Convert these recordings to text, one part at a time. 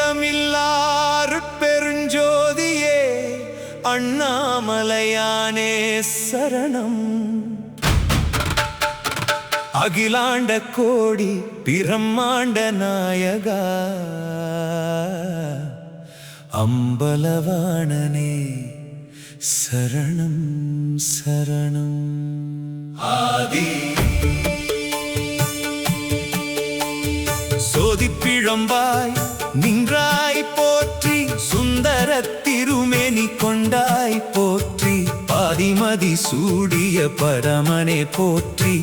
ஆதியந்தமில்லாறு பெருஞ்சோதியே அண்ணாமலையானே சரணம். அகிலாண்ட கோடி பிரம்மாண்ட நாயகா அம்பலவாணனே சரணம் சரணம். ஆதி சோதிப்பிழம்பாய் நின்றாய் போற்றி, சுந்தர திருமேனி கொண்டாய் போற்றி, பாதிமதி சூடிய பரமனே போற்றி,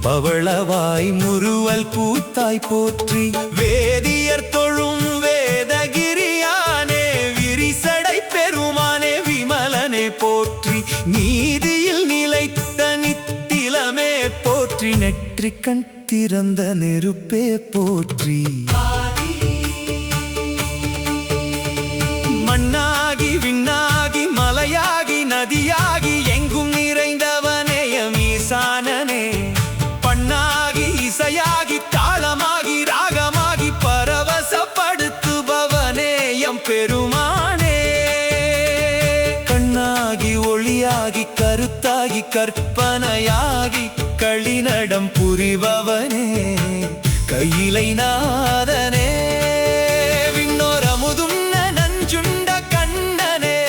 பவளவாய் முறுவல் பூத்தாய் போற்றி, வேதியர் தொழும் வேதகிரியானே விரிசடை பெருமானே விமலனே போற்றி, நீதியில் நிலைத்த நித்திலமே போற்றி, நெற்றிக்கண் திறந்த நெருப்பே போற்றி. மண்ணாகி விண்ணாகி மலையாகி நதியாகி எங்கும் நிறைந்தவனே ஈசானனே, பண்ணாகி இசையாகி தாளமாகி ராகமாகி பரவசப்படுத்துபவனே எம் பெருமானே, கண்ணாகி ஒளியாகி கருத்தாகி கற்பனையாகி களிநடம் புரிபவனே கையிலை நாதனே, விண்ணோர் அமுதும் நஞ்சுண்ட கண்ணனே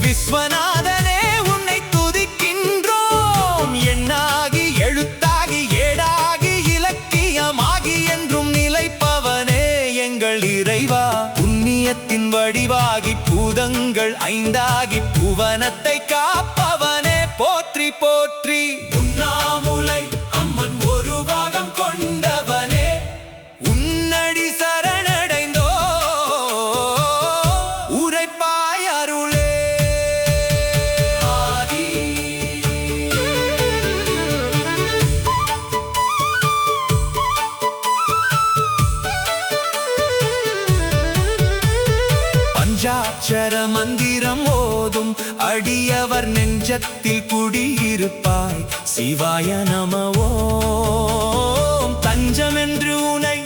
விஸ்வநாதனே உன்னை துதிக்கின்றோம். எண்ணாகி எழுத்தாகி ஏடாகி இலக்கியமாகி என்றும் நிலைப்பவனே எங்கள் இறைவா, புண்ணியத்தின் வடிவாகி பூதங்கள் ஐந்தாகி புவனத்தை காப்பவனே போற்றி போற்றி. உண்ணாமுலை அம்மன் ஒரு பாகம் கொண்டவனே உன்னடி சரணடைந்தோ உரைப்பாய் அருளே. ஆதி பஞ்சாட்சர மந்திரம் ஓதும் அடியவர் நெஞ்சத்தில் குடியிருப்பாய், சிவாய நம ஓம். தஞ்சமென்று உனை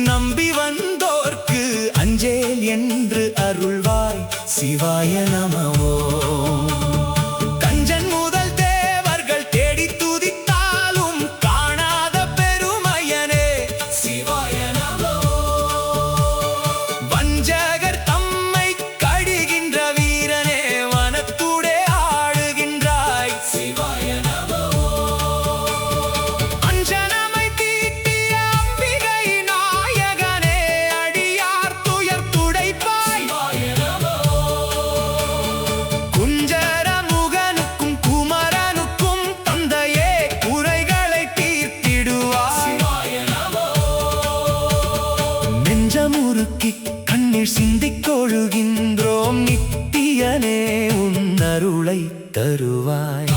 நம்பி வந்தோர்க்கு அஞ்சேல் என்று அருள்வாய், சிவாய நம ஓம். கஞ்சன் முதல் தேவர்கள் தேடி துதித்தாலும் காணாத பெருமையனே, சிவாய நம ஓம். வஞ்சகர் தம்மை கடிகின்ற வீரனே வனத்துடே ஆடுகின்றாய், சிவாய நம ஓம். அஞ்சனமை தீட்டிய அம்பிகை நாயகனே அடியார் துயர் துடைப்பாய், சிவாய நம ஓம். குஞ்சர முகனுக்கும் குமரனுக்கும் தந்தையே குறைகளை தீர்த்திடுவாய், சிவாய நம ஓம். நெஞ்சமுருக்கி கண்ணீர் சிந்திக் கொழுகின்றோம் நித்தியனே உன் அருளை தருவாய்.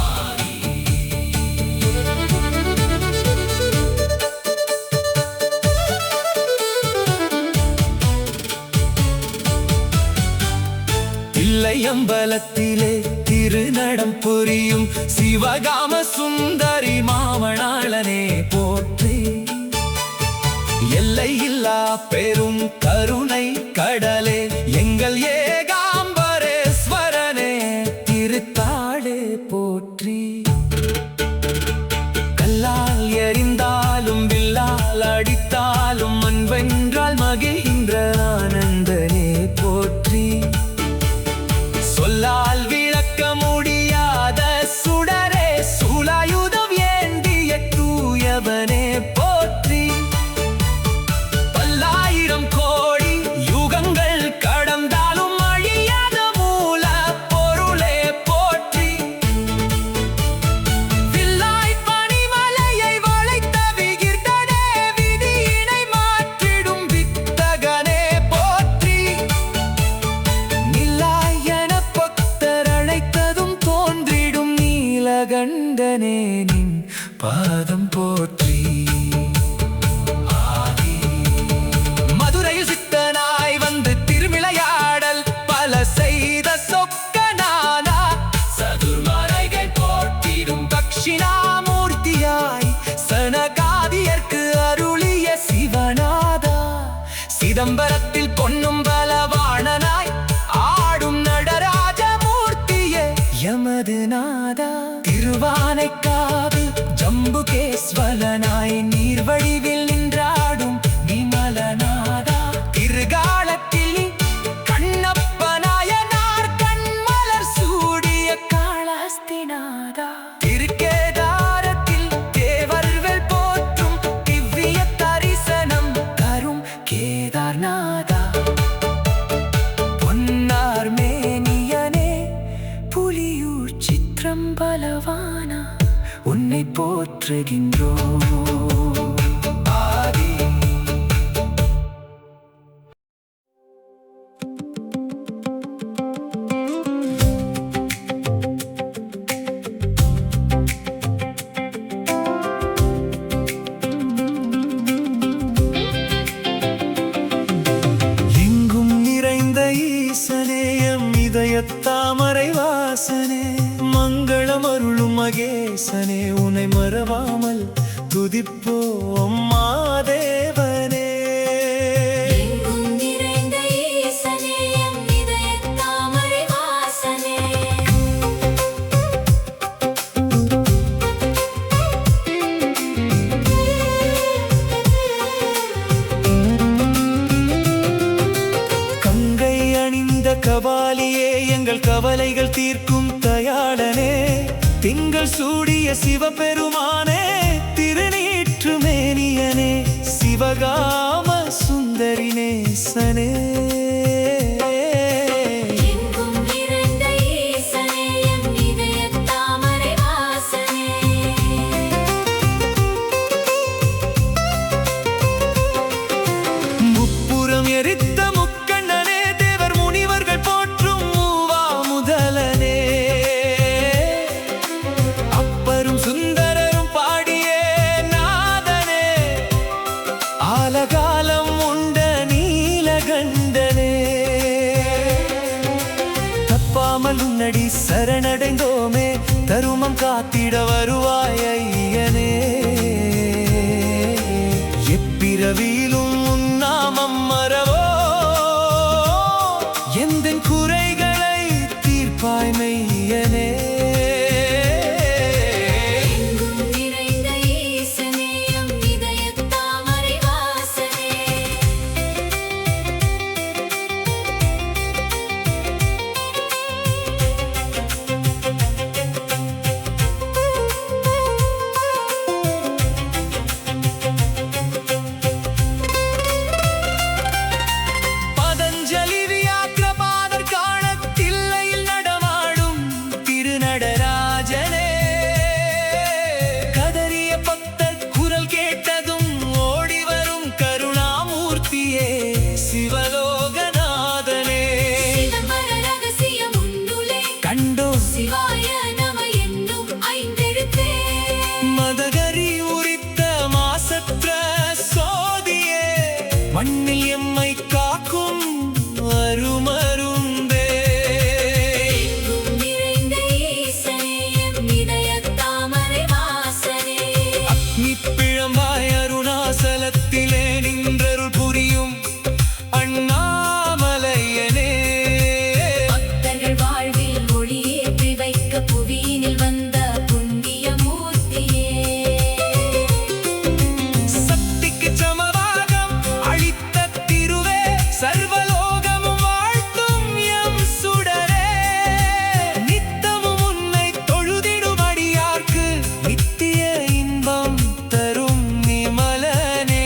தில்லையம்பலத்திலே திருநடம் புரியும் சிவகாம சுந்தரி மாமணாளனே போற்றி, எல்லையில்லா பெரும் கருணை கடலே எங்கள் ஏகாம்பரேஸ்வரனே திருத்தாளே போற்றி. கல்லால் எறிந்தாலும் வில்லால் அடித்தாலும் மண்வென்றால் மகிழ்கின்ற ஆனந்தனே போற்றி, சொல்லால் விளக்க முடியாத சுடரே சூலாயுதம் ஏந்திய தூயவனே போற்றி, பல்லாயிரம் கோடி யுகங்கள் கடந்தாலும் அழியாத மூல பொருளே போற்றி, வில்லாய் பனிமலையை வளைத்த விகிர்தனே விதியினை மாற்றிடும் வித்தகனே போற்றி, நில்லாய் என பக்தர் அழைத்ததும் தோன்றிடும் நீலகண்டனே நின் பாதம் போற்றி. சிதம்பரத்தில் பொன்னும் பலவாணனாய் ஆடும் நடராஜ மூர்த்தியே எமது நாதா. திருவானைக்காவில் ஜம்புகேஸ்வரனாய் நீர்வடிவில் நின்றாடும் விமலநாதா. திருகாலத்தில் கண்ணப்பநாயனார் கண்மலர் சூடிய காளஹஸ்திநாதா. திருக்கேதாரத்தில் தேவர்கள் போற்றும் திவ்ய தரிசனம் தரும் கேதார்நாதா. பொன்னார் மேனியனே புலியூர் சித்ரம்பலவானா உன்னை போற்றுகின்றோம். தாமரை வாசனே மங்களம் அருளும் மகேசனே உன்னை மறவாமல் துதிப்போம் மாதேவனே. கங்கை அணிந்த கபாலியே எங்கள் கவலைகள் தீர்க்கும் தயாளனே. திங்கள் சூடிய சிவபெருமானே திருநீற்று மேனியனே சிவகாம சுந்தரி நேசனே. முப்புறம் எரித்த முக்கண்ணனே தேவர் முனிவர்கள் போற்றும் மூவா முதலனே. அப்பரும் சுந்தரரும் பாடிய நாதனே ஆலகாலம் உண்ட நீலகண்டனே. தப்பாமல் உன்னடி சரணடைந்தோமே தருமம் காத்திட வருவாய் ஐயனே. எப்பிறவியிலும் உன்னாமம் மறவோ எந்தன் குறைகளை தீர்ப்பாய் மெய்யனே. சிவலோகநாதனே கண்டோ சிவாய நம என்னும் ஐந்தெழுத்தே. மதகரி உரித்த மாசற்ற சோதியே மண்ணில் எம்மை காக்கும் அருமருந்தே. அக்னி பிழம்பாய் அருணாசலத்திலே நின்றருள் புரியும் அண்ணாமலையனே. பக்தர்கள் வாழ்வில் ஒளியேற்றி வைக்க புவியினில் வந்த புண்ணிய மூர்த்தியே. சக்திக்கு சமவாகம் அளித்த திருவே சர்வலோகமும் வாழ்த்தும் எம் சுடரே. நித்தமும் உன்னை தொழுதிடும் அடியார்க்கு நித்திய இன்பம் தரும் நிமலனே.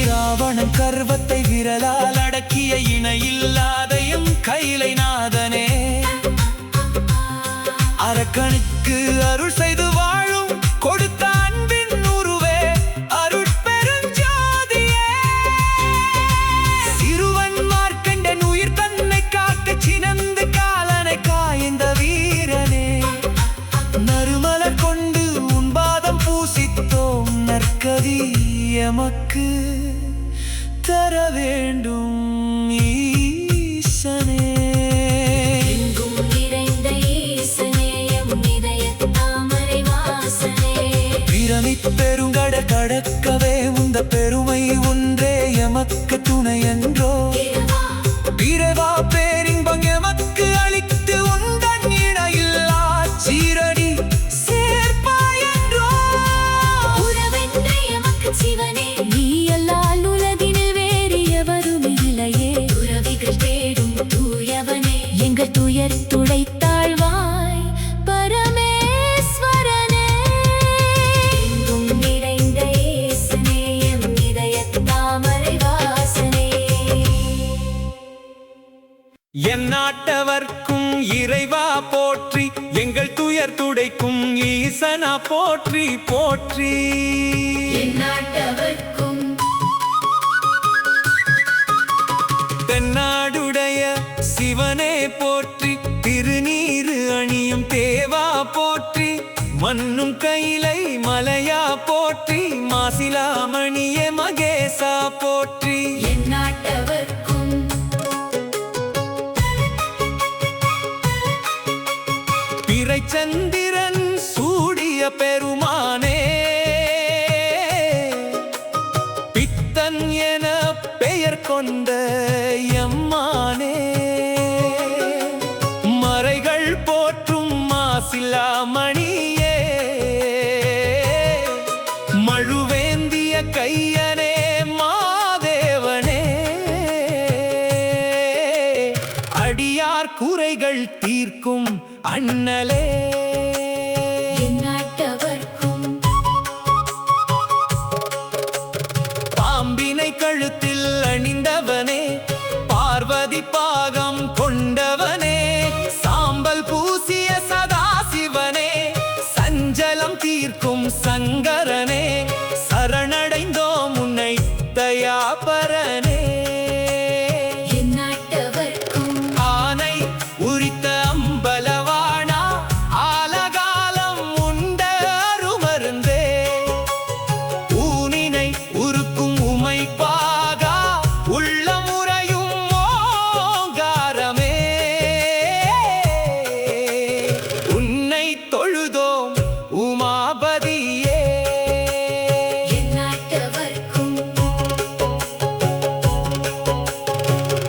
இராவணன் கர்வத்தை விரலால் அடக்கிய இணையில்லாதையும் கைலை நாதனே. அரக்கனுக்கு அருள் செய்து வாழும் கொடுத்த அன்பின் உருவே அருட்பெருஞ்சோதியே. சிறுவன் மார்க்கண்டன் உயிர் தன்னை காக்க சினந்து காலனை காய்ந்த வீரனே. பெருங்கட கடக்கவே உந்த பெருமை ஒன்றே எமக்கு துணை என்றோ. இறைவா பேரின்பம் எமக்கு அளித்து உந்தன் இணையில்லா சீரடி சேர்ப்பாய் என்றோ. உறவென்று எமக்கு சிவனே, நீ அல்லால் உலகினில் வேறு எவரும் இல்லையே. துறவிகள் தேடும் தூயவனே, எங்கள் துயர் துடைத்தாழ்வாய் பரமேஸ்வரனே. எங்கும் நிறைந்த இயேசுவே, எம் இதயத் தாமரை வாசனே. என் நாட்டவர்க்கும் இறைவா போற்றி, எங்கள் துயர் துடைக்கும் ஈசனா போற்றி போற்றி. என் நாட்டவர்க்கும் தென்னாடுடைய சிவனே போற்றி, திருநீரு அணியும் தேவா போற்றி, மண்ணும் கையிலை மலையா போற்றி, மாசிலாமணியே மகேசா போற்றி. என் நாட்டவர்க்கும் பிறைச்சந்திரன் சூடிய பெருமானே, பித்தன் என பெயர் கொண்ட எம்மானே, மறைகள் போற்றும் மாசிலாமணியே, மழுவேந்திய கையனே மாதேவனே, அடியார் குறைகள் தீர்க்கும் அண்ணலே. என் நாட்டவர்க்கும் பாம்பினை கழுத்தில் அணிந்தவனே, பார்வதி பாகம் கொண்டவனே, சாம்பல் பூசிய சதாசிவனே, சஞ்சலம் தீர்க்கும் சங்கரனே, சரணடைந்தோம் உன்னை தயாபரனே. என் நாட்டவர்க்கும் ஆனை உரித்த அம்பலவானா, ஆலகாலம் உண்ட அருமருந்தே, ஊனினை உருக்கும் உமைப்பாகா, உள்ளமுறையும் ஓங்காரமே, உன்னை தொழுதோம் உமாபதியே. என் நாட்டவர்க்கும்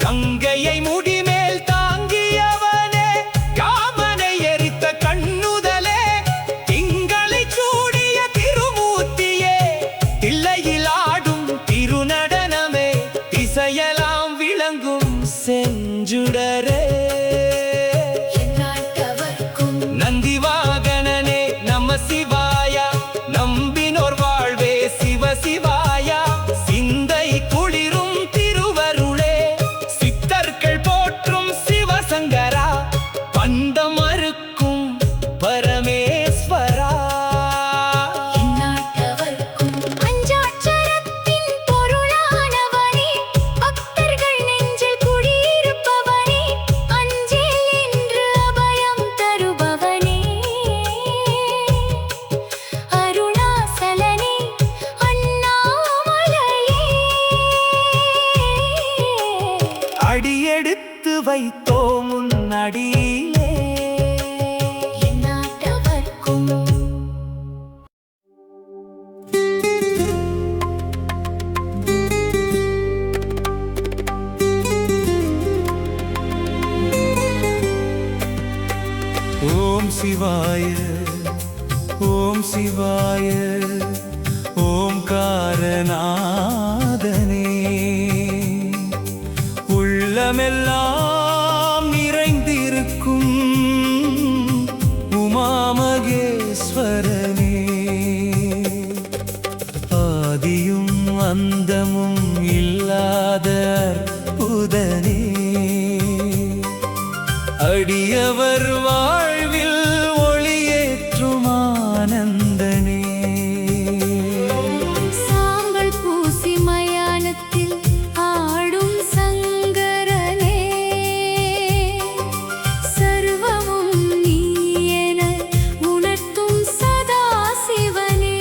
கங்கையை முடிமேல் தாங்கியவனே, காமனை எரித்த கண்ணுதலே, திங்களை சூடிய திருமூர்த்தியே, தில்லையில் ஆடும் திருநடனமே, திசையெல்லாம் விளங்கும் செஞ்சுடரே. என் நாட்டவர்க்கும் நந்திவாகனனே நம சிவாயா, நம்பினோர் வாழ்வே சிவ சிவாயா, சிந்தை குளிரும் திருவருளே, சித்தர்கள் போற்றும் சிவசங்கரா, பந்தம் அறுக்கும் பரமேஸ்வரா. என் நாட்டவர்க்கும் பஞ்சாட்சரத்தின் பொருளானவனே, பக்தர்கள் நெஞ்சில் குடியிருப்பவனே, அஞ்சேல் என்று அபயம் தருபவனே, அருணாசலனே அண்ணாமலையே. அடியெடுத்து வைத்தோம் உன் அடியிலே. என் நாட்டவர்க்கும் ஓம் சிவாய ஓம் சிவாய ஓம்காரநாதனே, உள்ளமெல்லாம் நிறைந்திருக்கும் உமாமகேஸ்வரனே, ஆதியும் அந்தமும் இல்லாத அற்புதனே, அடியவர் வாழ்வில் ஒளியேற்றும் ஆனந்தனே. சாம்பல் பூசி மயானத்தில் ஆடும் சங்கரனே, சர்வமும் நீ என உணர்த்தும் சதாசிவனே.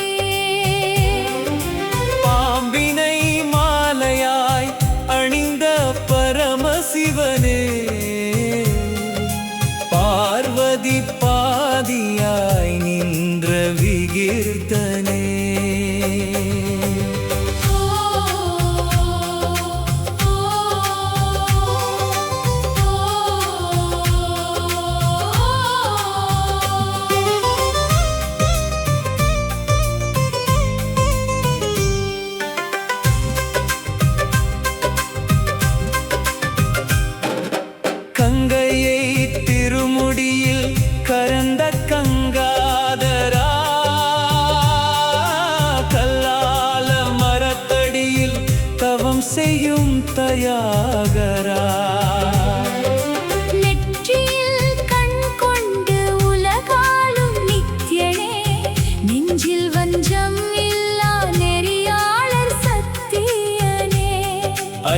பாம்பினை மாலையாய் அணிந்த பரமசிவனே, பார்வதி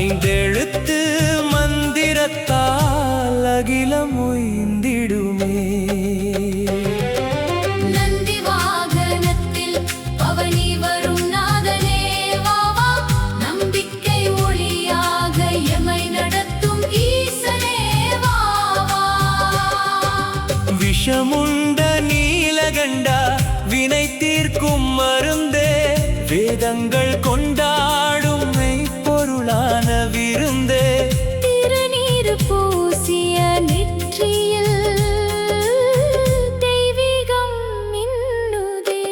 ஐந்தெழுத்து மந்திரத்தால் அகிலம் உய்ந்திடுமே. நந்தி வாகனத்தில் பவனி வரும் நாதனே வா வா, நம்பிக்கை ஒளியாக எமை நடத்தும் ஈசனே வா வா. விஷமுண்ட நீலகண்டா வினை தீர்க்கும் மருந்தே, வேதங்கள் கொண்டாடும் மெய்ப்பொருளான விருந்தே. திருநீறு பூசிய நெற்றியில் தெய்வீகம் மின்னுதே.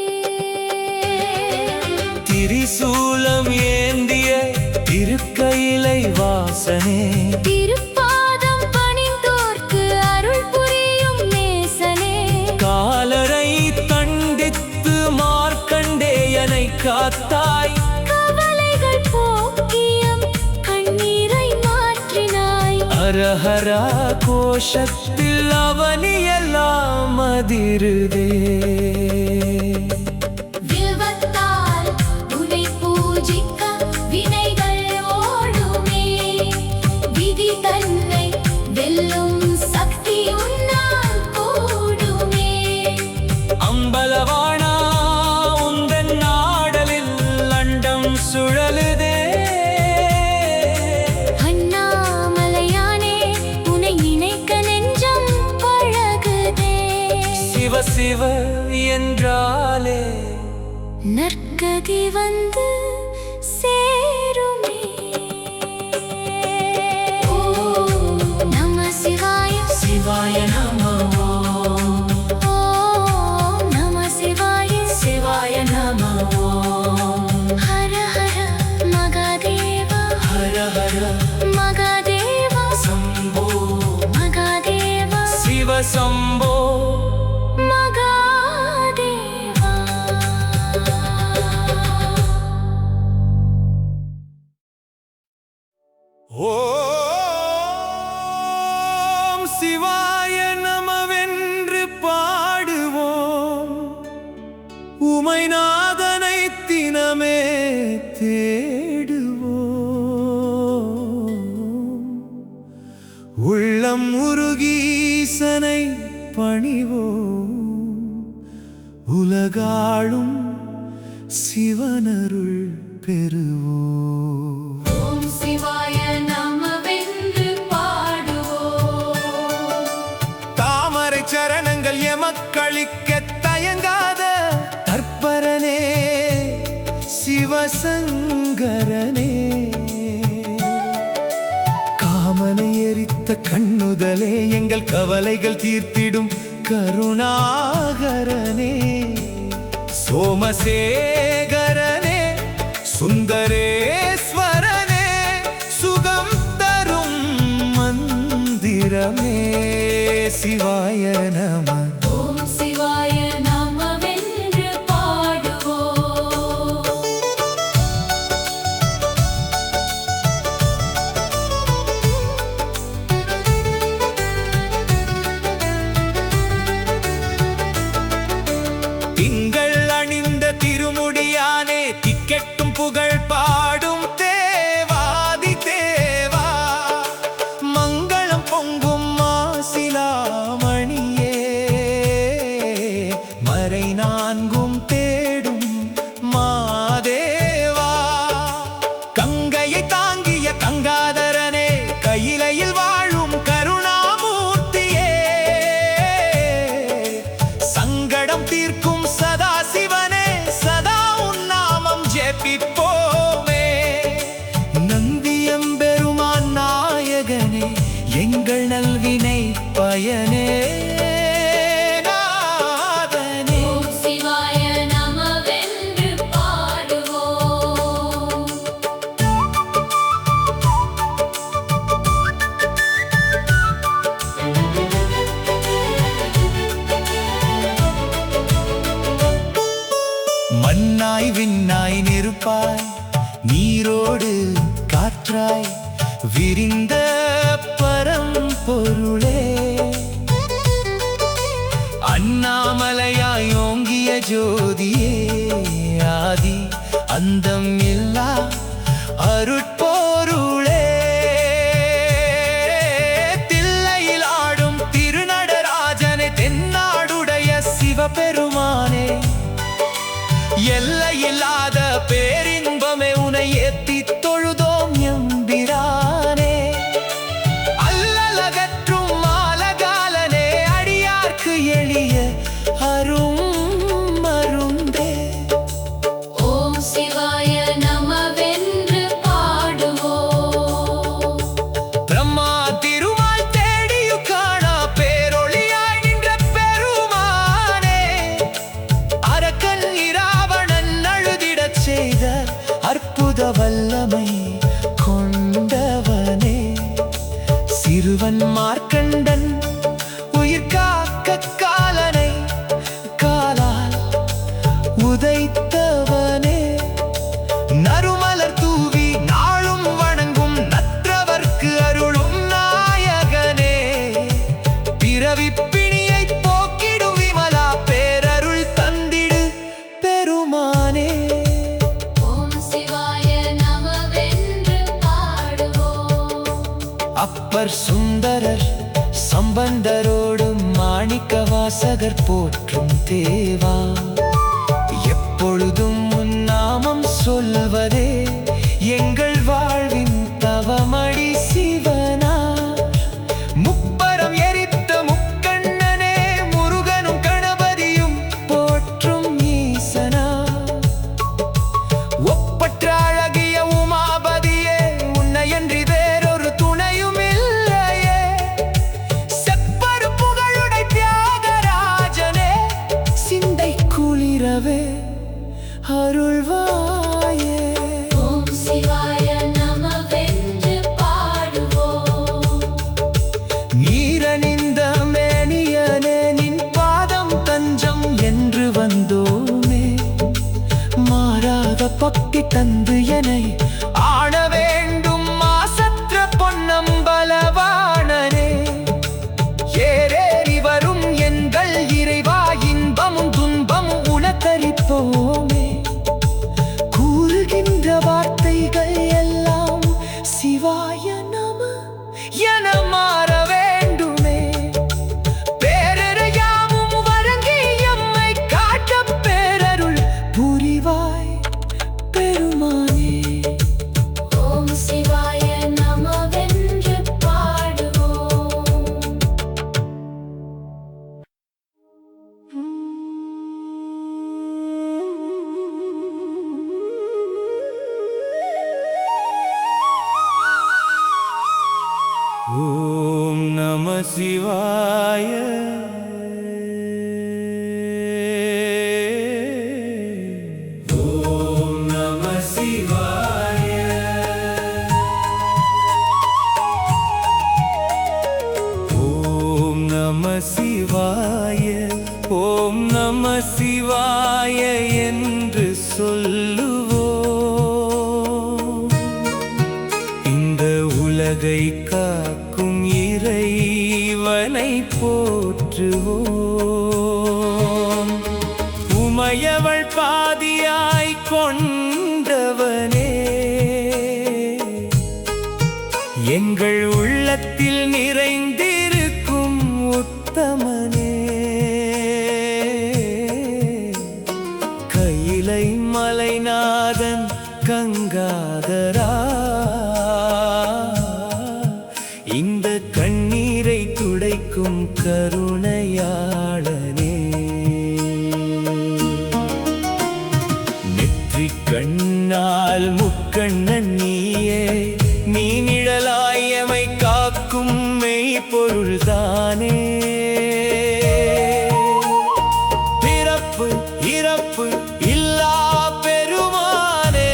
திரிசூலம் ஏந்திய திருக்கையிலை வாசனே, திருப்பாதம் பணிந்தோர்க்கு அருள் புரியும் நேசனே. காலரை தண்டித்து மார்க்கண்டேயனை காத்தாய், கவலைகள் போக்கியம் கண்ணீரை மாற்றினாய். ஹரஹரா கோஷத்தில் அவனியெல்லாம் அதிருதே. வில்வத்தால் உன்னை பூஜிக்க வினைகள் ஓடுமே. விதி தன்னை வெல்லும் சக்தி உன்னால் கூடுமே. அம்பலவாணா உந்தன் நாடலில் அண்டம் சுழலுதே. அண்ணாமலையானே உன்னை நினைக்க நெஞ்சம் பழகுதே. சிவ சிவ என்றாலே நற்கதி வந்து சேருமே. ஓம் நம சிவாய சிவாய நமோ, ஓம் நம சிவாய சிவாய நமோ. ஹர ஹர மகாதேவா ஹர ஹர மகாதேவா சம்போ, மகாதேவா சிவ சம்போ. மகாதேவா. ஓம் சிவாய நமவென்று பாடுவோம், உமைநாதனை தினமே தேடுவோம். உள்ளம் உருகீசனை பணிவோம், உலகாளும் சிவனருள் பெறுவோம். ஓம் சிவாய நமவென்று பாடுவோம். தாமரை சரணங்கள் எமக்களிக்க தயங்காத தற்பரனே சிவசங்கரனே. காமனை எரித்த கண்ணுதலே எங்கள் கவலைகள் தீர்த்திடும் கருணாகரனே. சோமசேகரனே சுந்தரேஸ்வரனே, சுகம் தரும் மந்திரமே. சிவாய நம. ஓம் சிவாய நமவென்று பாடுவோம். திங்கள் அணிந்த திருமுடியானே, திக்கெட்டும் புகழ் பாடும் தேவாதி தேவா. மங்களம் பொங்கும் மாசிலாமணியே, மறை நான்கும் தேடும் மாதேவா. கங்கையை தாங்கிய கங்காதரனே, கையிலையில் வாழும் கருணாமூர்த்தியே. சங்கடம் தீர்க்கும் சதா சிவனே, சதா உன் நாமம் ஜெபிப்போமே. நந்தியம்பெருமான் நாயகனே, எங்கள் நல்வினை பயனே. நாதனே. ஓம் சிவாய நமவென்று பாடுவோம். மண்ணாய் விண்ணாய் நெருப்பாய், நீரோடு காற்றாய் விரிந்த பரம்பொருளே. அண்ணாமலையாய் ஓங்கிய ஜோதியே, ஆதி அந்தம் இல்லா அருட்பொருளே. சம்பந்தரோடும் மாணிக்க வாசகர் போற்றும் தேவா, எப்பொழுதும் உன் நாமம் சொல்வதே எங்கள் வாழ்வின் தவமடி சிவனா. முப்பரம் எரித்த முக்கண்ணனே, முருகனும் கணபதியும் போற்றும் ஈசனா. ஒப்பற்ற அழகிய உமாபதியே, உன்னையன்றி வேறொரு துணையும் இல்லையே. செப்பரு புகழுடை தியாகராஜனே, சிந்தை குளிரவே அருள்வாயே. ஓம் சிவாய நமவென்று பாடுவோம். நீரணிந்த மேனியனே, நின் பாதம் தஞ்சம் என்று வந்தோமே. மாறாத பக்தி தந்து என்னை ஆள வேண்டும் மாசற்ற பொன்னம்பலவாணனே. ஏறேறி வரும் எங்கள் இறைவா, இன்பமும் துன்பமும் உனக்கரிப்போமே. கூறுகின்ற வார்த்தைகள் எல்லாம் சிவாய நம என மாற வேண்டுமே. பேரறையாவும் வழங்கி எம்மை காட்ட பேரருள் புரிவாய் பெருமானே. ஓம் சிவாய நமவென்று பாடுவோம். ஓம் நம சிவாய. ஓம் நம சிவாய. ஓம் நம சிவாய. ஓம் நம சிவாய என்று சொல்லுவோம். இந்த உலகை காக்கும் இறைவனை போற்றுவோம். உமையவள் பாதியாய் கொண்டவனே, எங்கள் உள்ளத்தில் நிறைந்திருக்கும் உத்தமனே. கையிலை மலைநாதன் கங்காதரா, இந்த கண்ணீரை துடைக்கும் கருணையாளனே. நெற்றிக் கண்ணால் முக்கண்ணன் நீயே, நீ நிழலாயமை காக்கும் மெய்ப்பொருள்தானே. பிறப்பு இறப்பு இல்லா பெருமானே,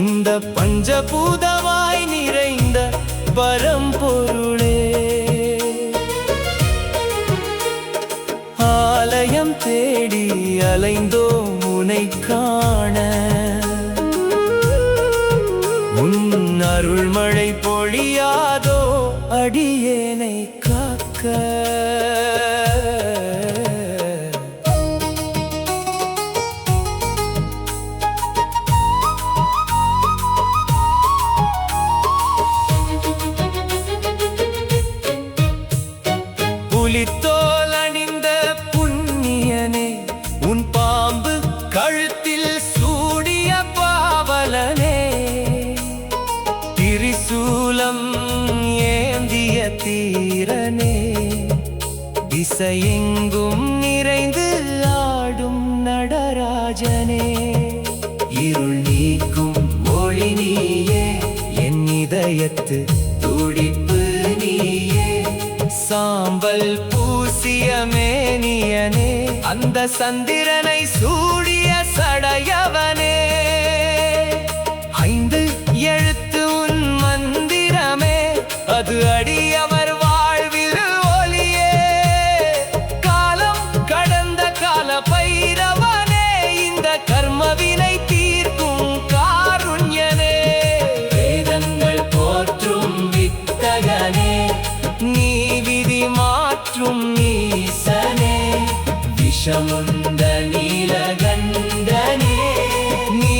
இந்த பஞ்சபூதமாய் நிறைந்த பரம்பொருளே. ஆலயம் தேடி அலைந்தோம் உனை காண, உன் அருள்மழை பொழியாதோ அடியேனை காக்க. புலித்தோல் அணிந்த புண்ணியனே, உன் பாம்பு கழுத்தில் சூடிய பாவலனே. திரிசூலம் ஏந்திய தீரனே, திசையெங்கும் நிறைந்து ஆடும் நடராஜனே. இருள் நீக்கும் ஒளி நீயே, என் இதயத்து துடிப்பு நீயே. சாம்பல் பூசிய மேனியனே, அந்த சந்திரனை சூடிய சடையவனே. ஐந்து எழுத்து உன் மந்திரமே, அது அடியவர் வாழ்வில் ஒளியே. காலம் கடந்த கால பைரவனே, இந்த கர்மவினை தீர்க்கும் காருண்யனே. வேதங்கள் போற்றும் வித்தகனே, நீ விதி மாற்றும் ஈசனே. விஷமுண்ட நீலகண்டனே, நீ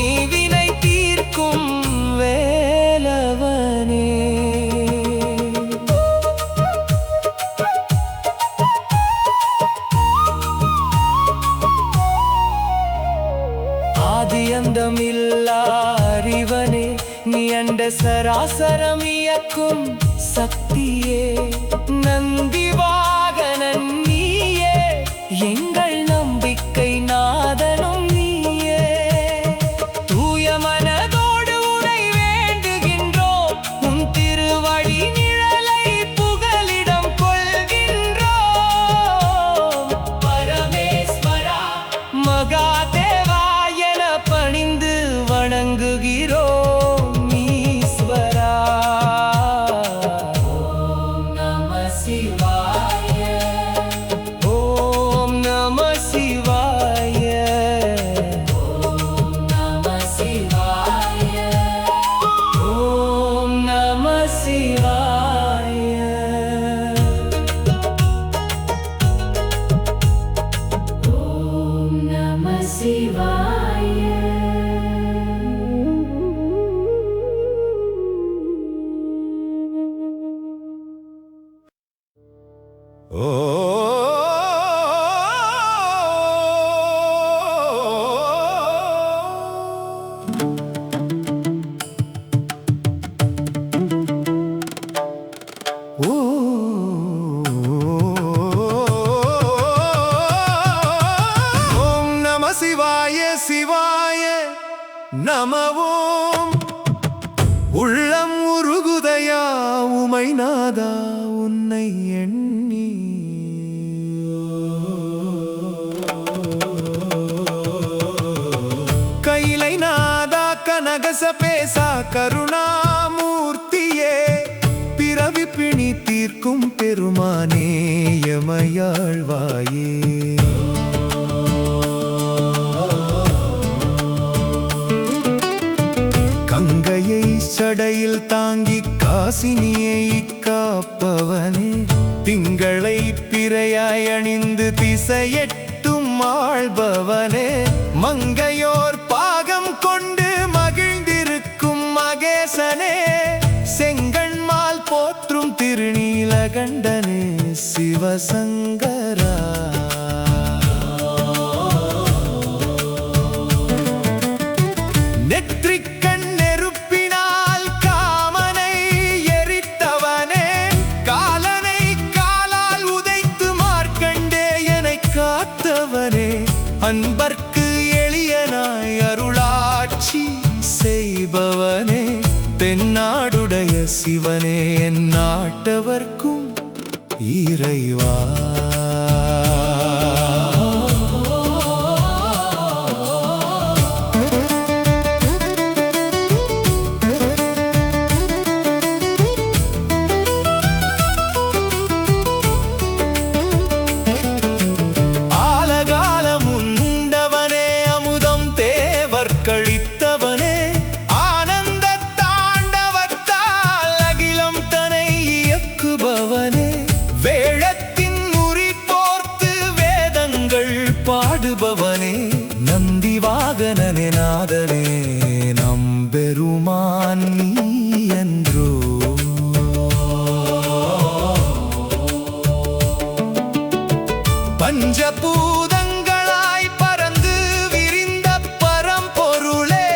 சராசரம் இயக்கும் சக்தியே, நந்தி வாகனன் நீயே, எங்கள் நம்பிக்கை நாதனும் நீயே. தூய மனதோடு உனை வேண்டுகின்றோம், உன் திருவடி நிழலை புகலிடம் கொள்கின்றோம். பரமேஸ்வரா மகாதேவா என பணிந்து வணங்குகிறோம் ஈஸ்வரா. ஓம் நம சிவாய, ஓம் நம சிவாய, ஓம் நம சிவாய, ஓம் நம சிவாய. ஓம் நம சிவாய. ஓம் நம சிவாய சிவாய நமவோம். உள்ளம் உருகுதையா உமை நாதா உன்னை எண்ணி. கைலை நாதா கனகசபேசா கருணாமூர்த்தியே, பிறவி பிணி தீர்க்கும் பெருமானே எமையாழ்வாயே. கங்கையை சடையில் தாங்கி காசினியை காப்பவனே, திங்களை பிறையாய் அணிந்து திசையெட்டும் ஆள்பவனே, மங்கையோர் பாகம் கொண்டு மகிழ்ந்திருக்கும் மகேசனே, செங்கண்மால் போற்றும் திருநீலகண்டனே சிவசங்கரா. நெற்றிக்கண் நெருப்பினால் காமனை எரித்தவனே, காலனை காலால் உதைத்து மார்க்கண்டேயனை காத்தவனே, அன்பர்க்கு எளியனாய் அருளாட்சி செய்பவனே, தென்னாடுடைய சிவனே என் நாட்டவர்க்கும் இறைவா. ஆலகாலம் உண்டவனே, அமுதம் தேவர் கழித்தவனே, ஆனந்த தாண்டவத்தால் அகிலம் தனை இயக்குபவனே, வேழத்தின் முறி போர்த்து வேதங்கள் பாடுபவனே, நந்தி வாகனனே நாதனே நம்பெருமான் நீ என்றோ. பஞ்சபூதங்களாய் பறந்து விரிந்த பரம்பொருளே,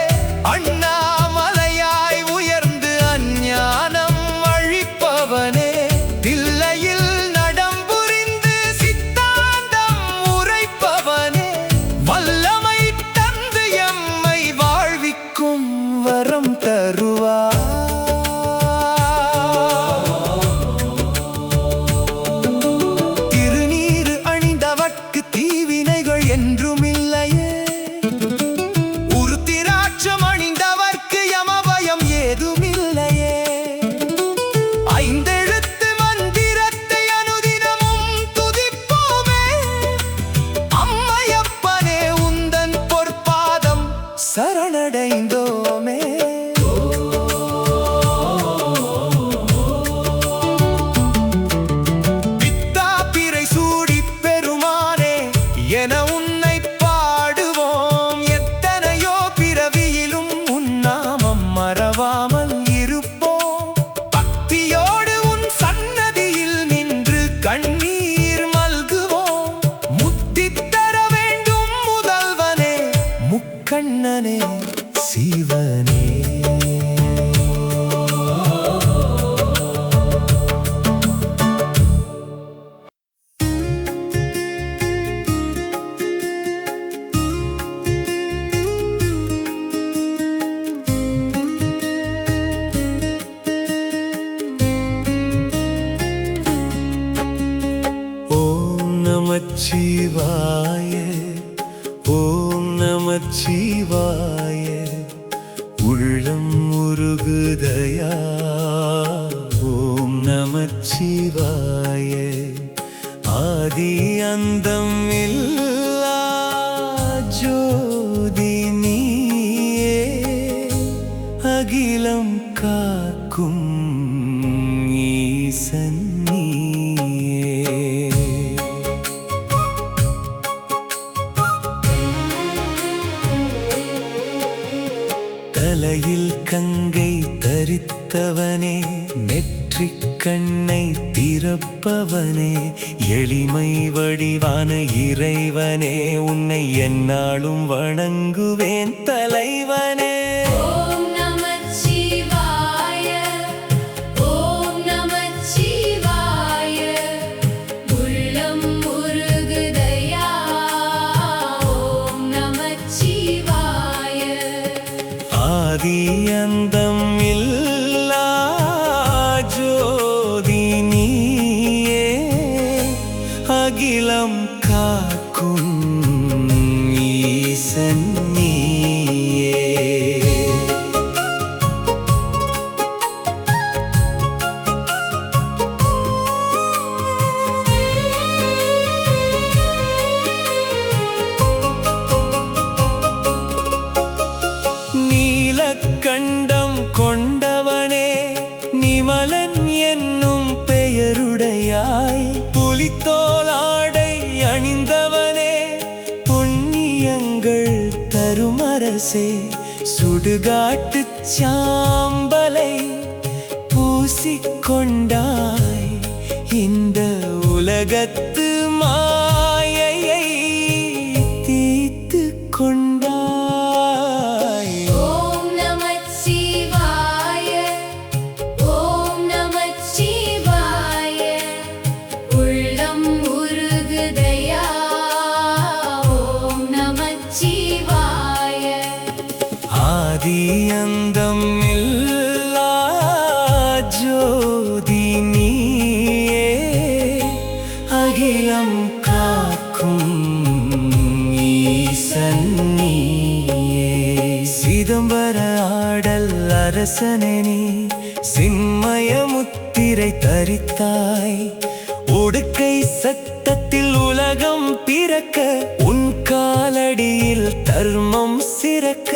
அண்ணாமலையாய் உயர்ந்து அஞ்ஞானம் அழிப்பவனே, தில்லையில் நடம் புரிந்து சித்தாந்தம் உரைப்பவனே, வல்லமை தந்து எம்மை வாழ்விக்கும் வரம் தருவார். திருநீறு அணிந்தவர்க்கு தீவினைகள் என்றும் இல்லையே, உருத்திராட்சம் அணிந்தவர்க்கு யமபயம் ஏதும் இல்லையே, ஐந்தெழுத்து மந்திரத்தை அனுதினமும் துதிப்போமே, அம்மையப்பனே உந்தன் பொற்பாதம் சரணடைந்தோமே. பித்தாபிரை சூடி பெருமானே என உன்னை பாடுவோம், எத்தனையோ பிறவியிலும் உன்னாமம் மறவாமல் இருப்போம், பக்தியோடு உன் சன்னதியில் நின்று கண்ணீர் மல்குவோம், முத்தித் தர வேண்டும் முதல்வனே முக்கண்ணனே சிவனே. நமச்சிவாய ஓம் நமச்சிவாய உள்ளம் உருகுதையா ஓம் நமச்சிவாய ஆதி அந்தம் இல்லா ஜோதி நீயே அகிலம் காக்கும் ஈசன் நீயே. தலையில் கங்கை தரித்தவனே நெற்றிக் கண்ணை திறப்பவனே எளிமை வடிவான இறைவனே உன்னை எந்நாளும் வணங்குவேன் தலைவனே. ஓம் நமச்சிவாய ஓம் நமச்சிவாய உள்ளம் உருகுதையா ஓம் நமச்சிவாய ஆதி அந்தம் இல்லா ஜோதி நீயே அகிலம் காக்கும் ஈசன் நீயே. நீலக்கண்டம் கொண்டவனே நிமலன் என்னும் பெயருடையாய் புலித்தோலாடை அணிந்தவனே புண்ணியங்கள் தருமரசே சுடுகாட்டு சாம்பலை பூசிக்கொண்டாய் இந்த உலகத்து மாயையை தீர்த்து கொண்டாய். ஓம் நமச்சிவாய ஓம் நமச்சிவாய உள்ளம் உருகுதையா ஓம் நமச்சிவாய ஆதி அந்தம் இல்லா ஜோதி நீயே அகிலம் காக்கும் ஈசன் நீயே. சிதம்பர ஆடல் அரசனே நீ சின்மய முத்திரை தரித்தாய் உடுக்கை சத்தத்தில் உலகம் பிறக்க உன் காலடியில் தர்மம் சிறக்க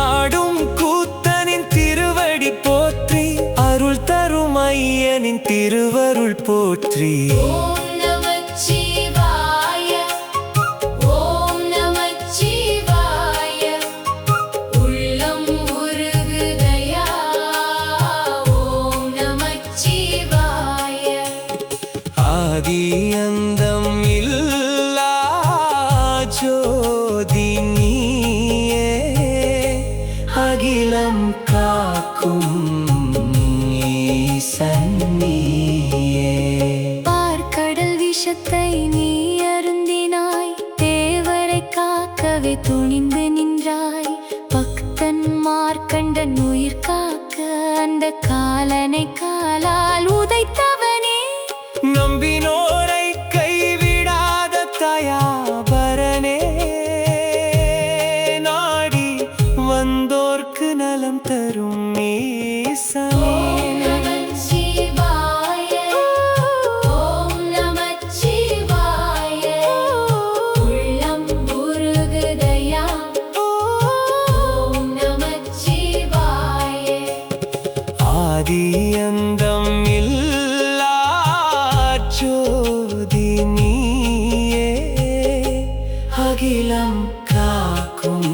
ஆடும் கூத்தனின் திருவடி போற்றி அருள் தரும் ஐயனின் திருவருள் போற்றி. ஓம் நமச்சிவாய ஓம் நமச்சிவாய உள்ளம் உருகுதையா ஓம் நமச்சிவாய ஆதி அந்தம் இல்லா ஜோதி நீயே அகிலம் காக்கும் ஈசன் நீயே. பார்க்கடல் விஷத்தை நீ அருந்தினாய் தேவரை காக்கவே துணிந்து நின்றாய் பக்தன் மார்க்கண்டன் உயிர் காக்க அந்த காலனை காலால் உதைத்தவனே நம்பினோரை கைவிடாத தயாபரனே நாடி வந்தோர்க்கு நலம் தரும் ஈசனே. நமச்சிவாய ஓம் நமச்சிவாய உள்ளம் உருகுதையா ஓம் நமச்சிவாய ஆதி அந்தம் இல்லா ஜோதி நீயே அகிலம் காக்கும்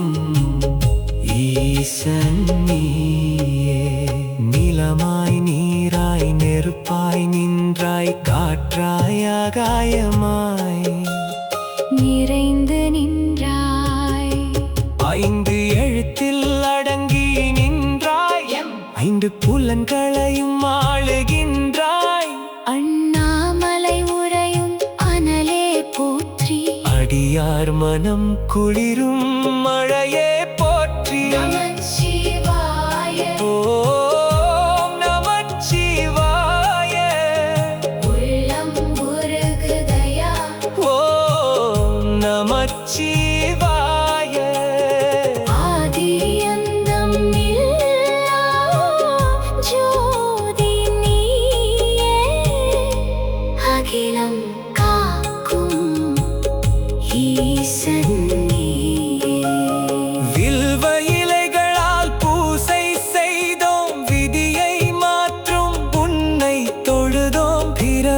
ஈசன் நீயே. நிலமாய் நீராய் நெருப்பாய் நின்றாய் காற்றாய் ஆகாயமாய் நிறைந்து நின்றாய் ஐந்து எழுத்தில் அடங்கி நின்றாய் ஐந்து புலன்களையும் ஆளுகின்றாய் அண்ணாமலை உறையும் அனலே போற்றி அடியார் மனம் குளிரும் மழையே போற்றி. நமச்சிவாய ஓம் நமச்சிவாய உள்ளம் உருகுதையா ஓம்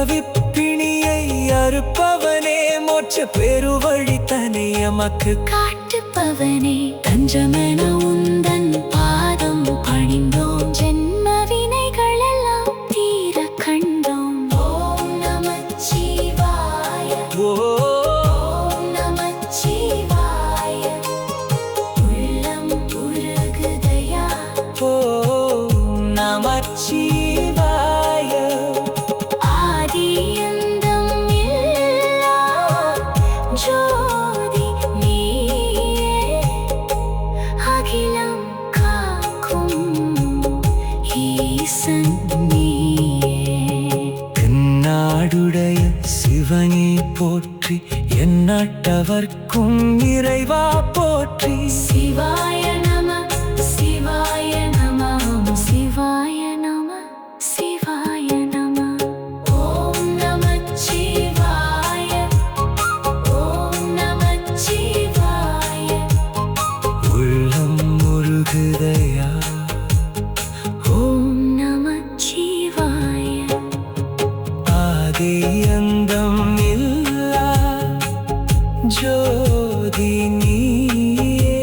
பிறவிப்பிணியை அறுப்பவனே, மோட்ச பெருவழி தனை எமக்கு காட்டுப்பவனே, தஞ்சமென உந்தன் பாதம் பணிந்தோம். ஜென்ம வினைகளெல்லாம் தீர கண்டோம். ஓம் நமச்சிவாய. ஓம் நமச்சிவாய. உள்ளம் உருகுதையா. ஓம் நமச்சிவாய. ஆதியந்தம் இல்லா ஜோதி நீயே, அகிலம் காக்கும் ஈசன் நீயே. தென்னாடுடைய சிவனே போற்றி, எந்நாட்டவர்க்கும் இறைவா போற்றி. சிவாய நம சிவாய நம சிவாய நம சிவாய நம. ஓம் நமச்சிவாய. ஓம் நமச்சிவாய. உள்ளம் முருகுதையா. ஓம் நமச்சிவாய. ஆதி அந்தம் இல்லா ஜோதி நீயே,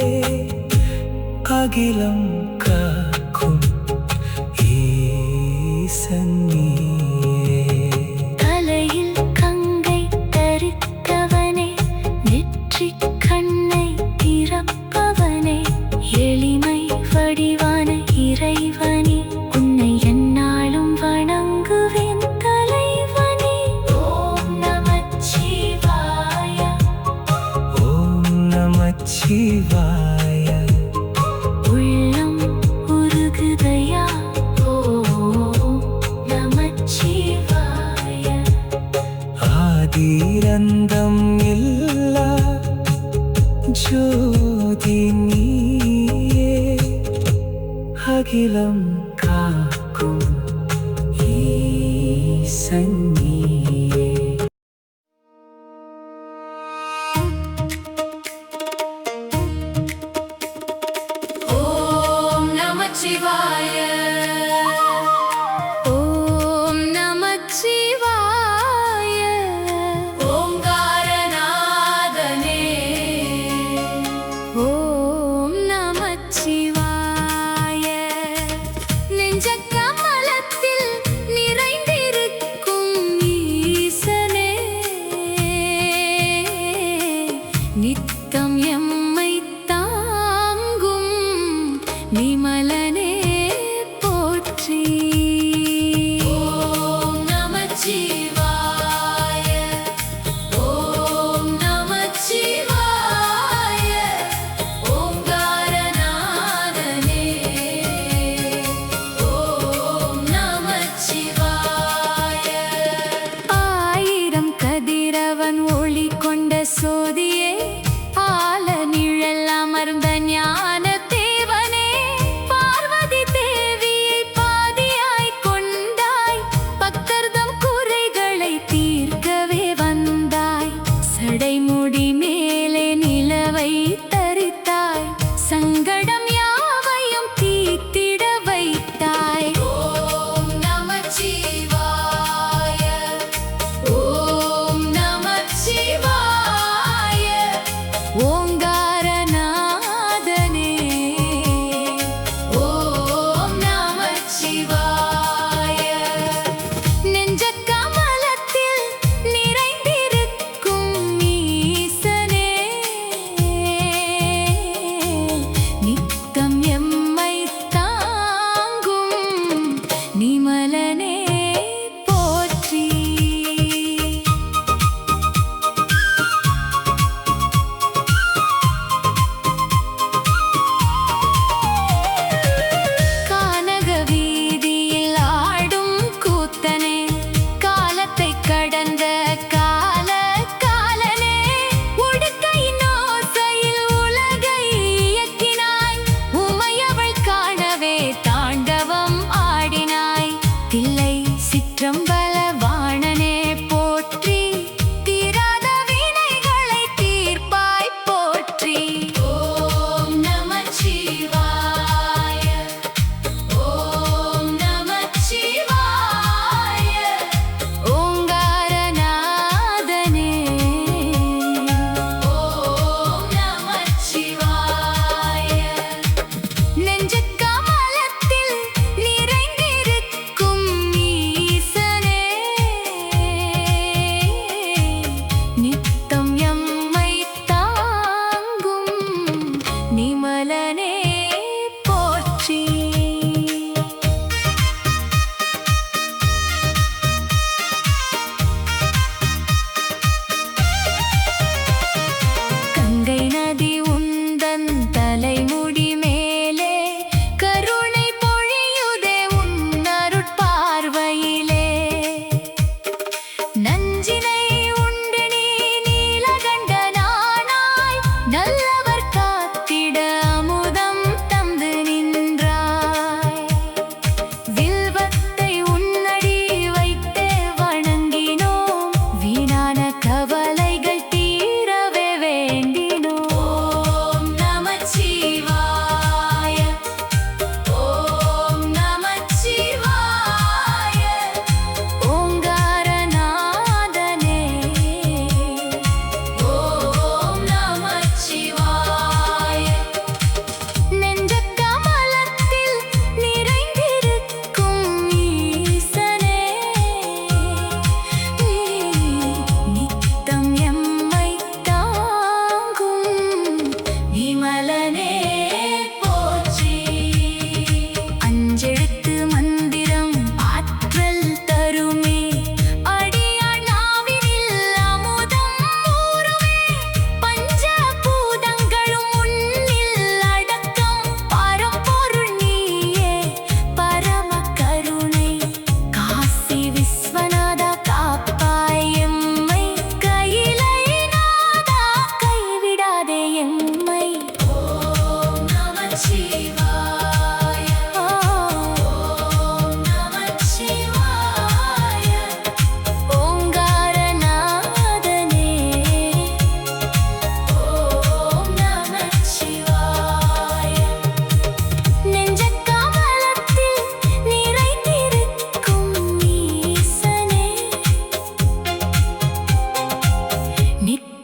அகிலம் காக்கும் ஈசன் நீயே. தலையில் கங்கை தரித்தவனே, நெற்றிக் கண்ணை திறப்பவனே, எளிமை வடிவான இறைவனே, உன்னை எந்நாளும் வணங்குவேன் தலைவனே. ஓம் நமச்சிவாய. ஓம் நமச்சிவாய. உள்ளம் உருகுதையா. ஓம் நமச்சிவாய. ஆதிரந்தம் இல்லா ஜோதி நீயே, அகிலம் காக்கும் ஈசன் நீயே. ஓம் நமச்சிவாய. ஓம் நமச்சிவாய. ஓங்காரநாதனே. ஓம் நமச்சிவாய. நெஞ்ச கமலத்தில் நிறைந்திருக்கும்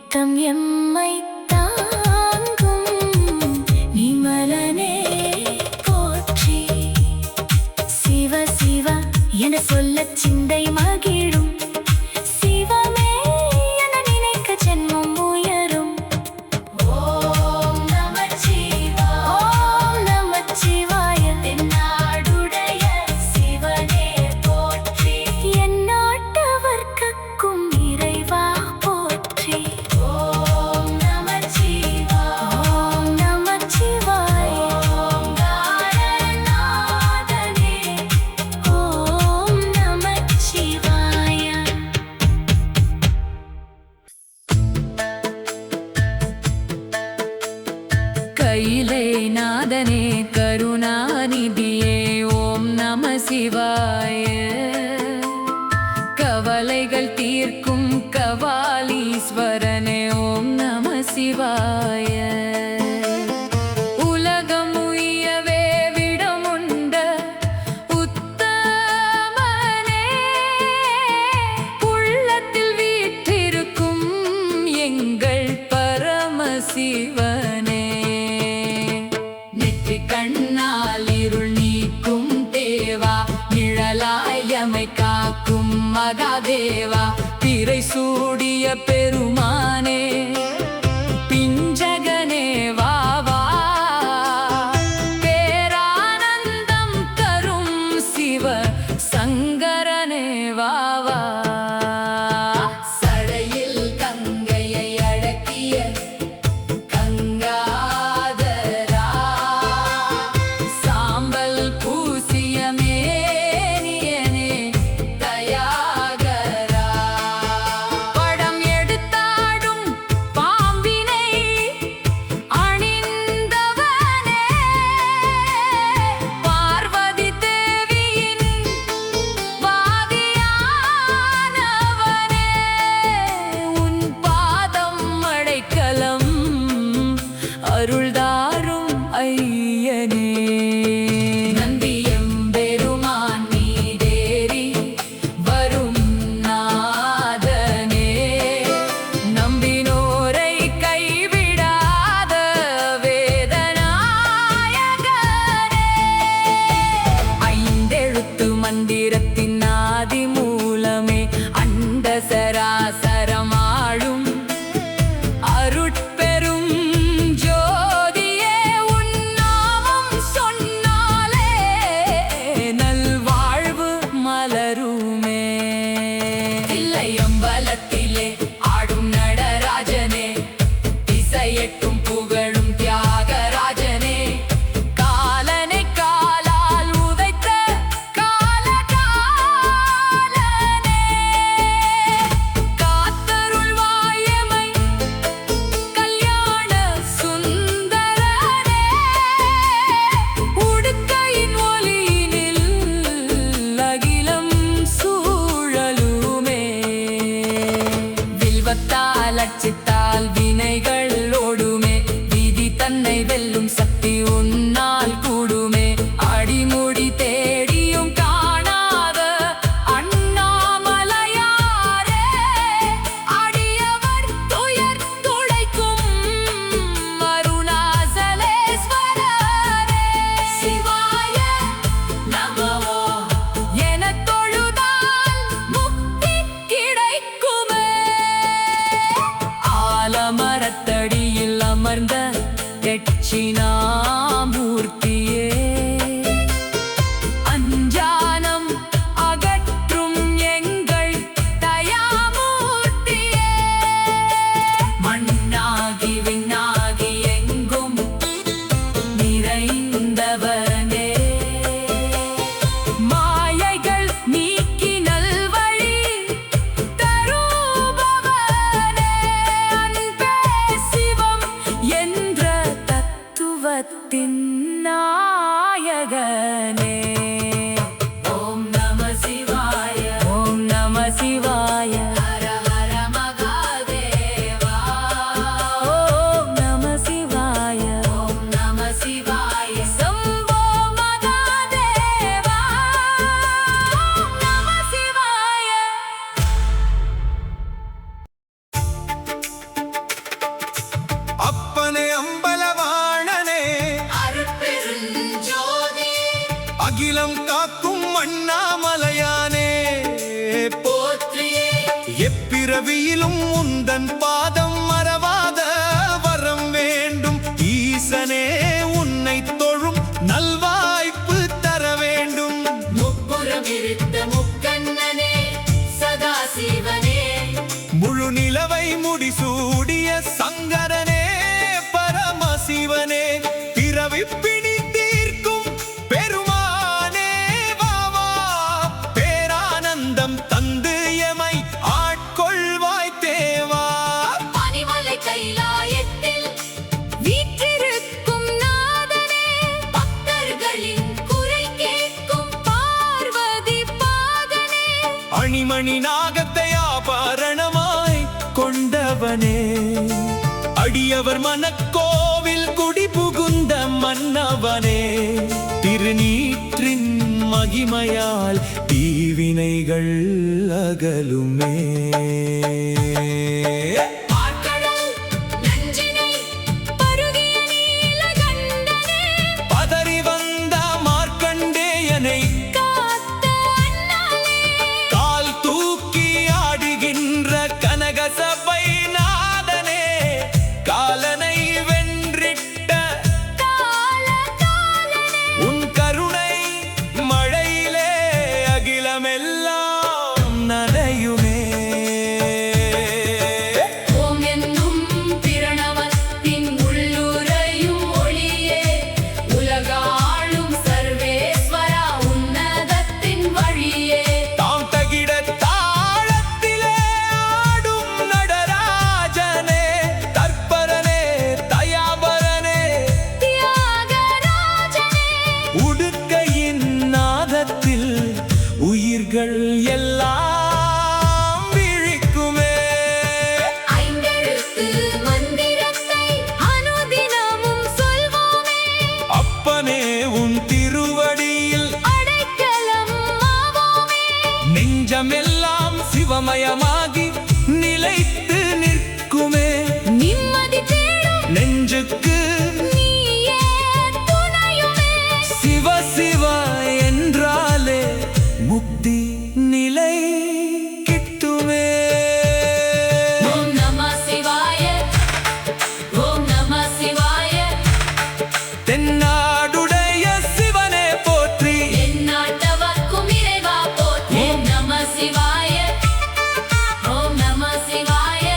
நித்தம் எம்மை தாங்கும் நிமலனே போற்றி. சிவ சிவ என சொல்லச் சிந்தை மகிழும், சிவமே என நினைக்க ஜென்மம் உயரும். ஓம் நமச்சிவாய, ஓம் நமச்சிவாய. தென்னாடுடைய சிவனே போற்றி, எந்நாட்டவர்க்கும் இறைவா போற்றி. ஓம் நமச்சிவாய, ஓம் நமச்சிவாய. ஓங்காரநாதனே, ஓம் நமச்சிவாய. கையிலை நாதனே கருணாநிதியே ஓம் நம சிவாய. கவலைகள் தீர்க்கும் கபாலீஸ்வரனே ஓம் நம சிவாய. உலகம் உய்யவே விடமுண்ட உத்தமனே, உள்ளத்தில் வீற்றிருக்கும் எங்கள் பரமசிவனே. நெற்றி கண்ணால் இருள் நீக்கும் தேவா, நிழலாயமை காக்கும் மகாதேவா, பிறை சூடிய பெருமானே, பிஞ்சகனே வா வா. பேரானந்தம் தரும் சிவ சங்கரனே வா வா. சடையில் கங்கையை அடக்கிய கங்காதரா, சாம்பல் பூசிய மேனியனே தயாகரா. படம் எடுத்தாடும் பாம்பினை அணிந்தவனே, பார்வதி தேவியின் வாதியானவனே, உன் பாதம் அடைக்கலம் அருள்தாரும் ஐயனே. நந்தியம்பெருமான் மீதேறி வரும் நாதனே, நம்பினோரை கைவிடாத வேதநாயகனே. ஐந்தெழுத்து மந்திரத்தின் ஆதி மூலமே, அண்ட சராசரமாழும் அருட்பெரும் ஜோதியே, உன் நாமம் சொன்னாலே நல்வாழ்வு மலருமே. தில்லையம்பலத்திலே ஆடும் நடராஜனே, திசையெட்டும் புகழும் தியாகராஜனே, காலனை காலால் உதைத்த காலகாலனே, காத்தருள்வாயமை கல்யாண சுந்தரனே, உடுக்கையின் ஒலியினில் அகிலம் சூழலுமே. வில்வத்தால் அச்சித்தால் வினைகள் ஓடுமே, விதி தன்னை வெல்லும் சக்தி உன்னால் கூடுமே. அடிமுடி தேடியும் காணாத அண்ணாமலையாரே, அடியவர் துயர் துடைக்கும் அருணாசலேஸ்வரரே. சிவாய நமோ எனத் தொழுதால் முக்தி கிடைக்குமே. எப்பிறவியிலும் உந்தன் பாதம் மறவாத வரம் வேண்டும் ஈசனே உன்னை தொழும் நல்வாய்ப்பு தர வேண்டும் முப்புறம் இருந்த முக்கண்ணனே சதாசிவனே முழு நிலவை முடிசூடிய சங்கரனே பரமசிவனே பிறவி பிணி தீர்க்கும் பெருமானே வாவா பேரானந்தம் தந்து எமை ஆட்கொள்வாய் தேவா பனிமலை கைலாயத்தில் வீற்றிருக்கும் நாதனே பக்தர்களின் குறை கேட்கும் பார்வதி பாதனே அணிமணி நாகத்தை ஆபரணமாய் கொண்டவனே அடியவர் மனக்கோவில் குடி புகுந்த மன்னவனே திருநீற்றின் மகிமையால் தீவினைகள் அகலுமே பார்க்கடல் நஞ்சினை பருகிய நீலகண்டனே பதறி வந்த மார்க்கண்டேயனை காத்த அண்ணாலே கால் தூக்கி ஆடுகின்ற கனகசபை நாதனே காலனை வென்றிட்ட காலகாலனே உன் கருணை மழையிலே அகிலமெல்லாம் நனையுமே ஓம் என்னும் பிரணவத்தின் உள்ளுரையும் ஒளியே உலகாளும் சர்வேஸ்வரா உன்னதத்தின் வழியே தாம் தகிட தாளத்திலே ஆடும் நடராஜனே தற்பரனே தயாபரனே தியாகராஜனே உடுக்கையின் நாதத்தில் உயிர்கள் எல்லாம் விழிக்குமே ஐந்தெழுத்து மந்திரத்தை அனுதினமும் சொல்வோமே அப்பனே உன் திருவடியில் அடைக்கலம் ஆவோமே நெஞ்சமெல்லாம் சிவமயமாகி நிலைத்து நிற்குமே நிம்மதி தேடும் நெஞ்சுக்கு நீயே துணையுமே சிவ சிவ என்றாலே முக்தி நிலை கிட்டுமே ஓம் நம சிவாய ஓம் நம சிவாய தென்னாடுடைய சிவனே போற்றி எந்நாட்டவர்க்கும் இறைவா போற்றி ஓம் நம சிவாய ஓம் நம சிவாய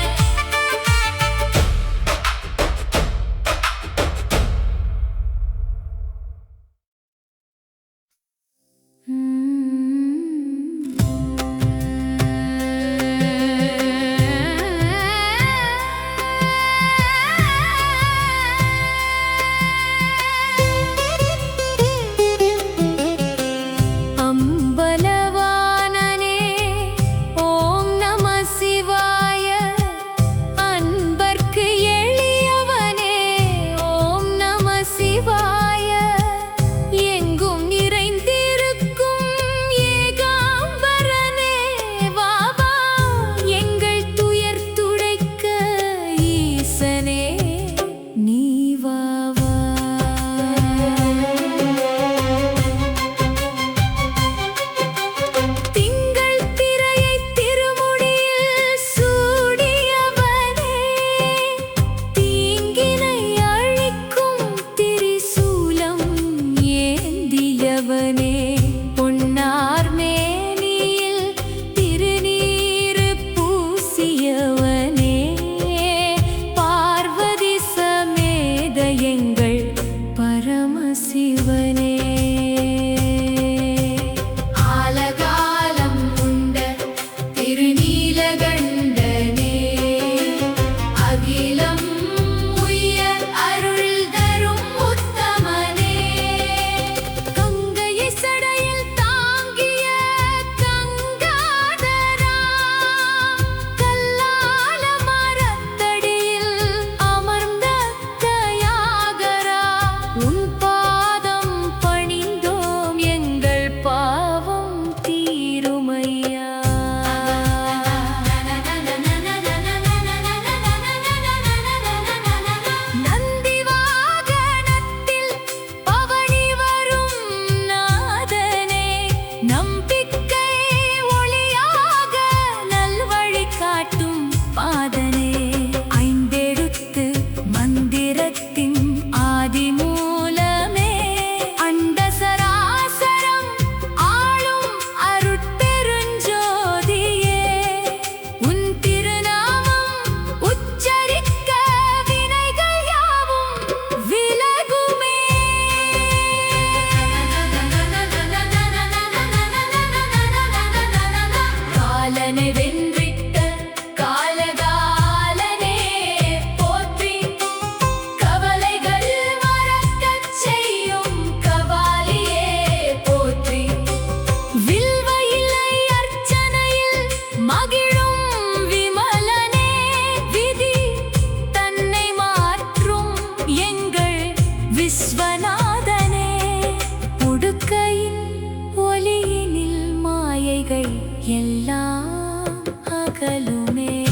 பகலுமே.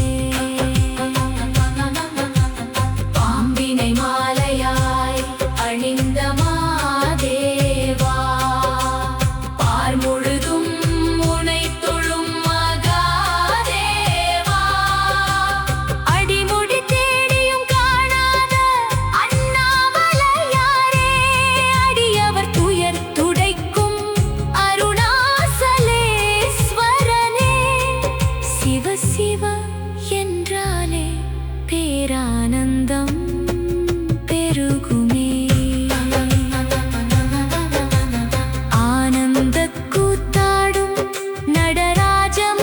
பாம்பினை மாலையாய் அணிந்த மாதேவா, பார் முழுதும் உனை தொழும் மகாதேவா. அடிமுடி தேடியும் காணாத அண்ணாமலையாரே, அடியவர் துயர் துடைக்கும் அருணாசலேஸ்வரனே. சிவ சிவ என்றாலே பேரானந்தம் பெருகுமே. ஆனந்தக் கூத்தாடும் நடராஜமூர்த்தியே,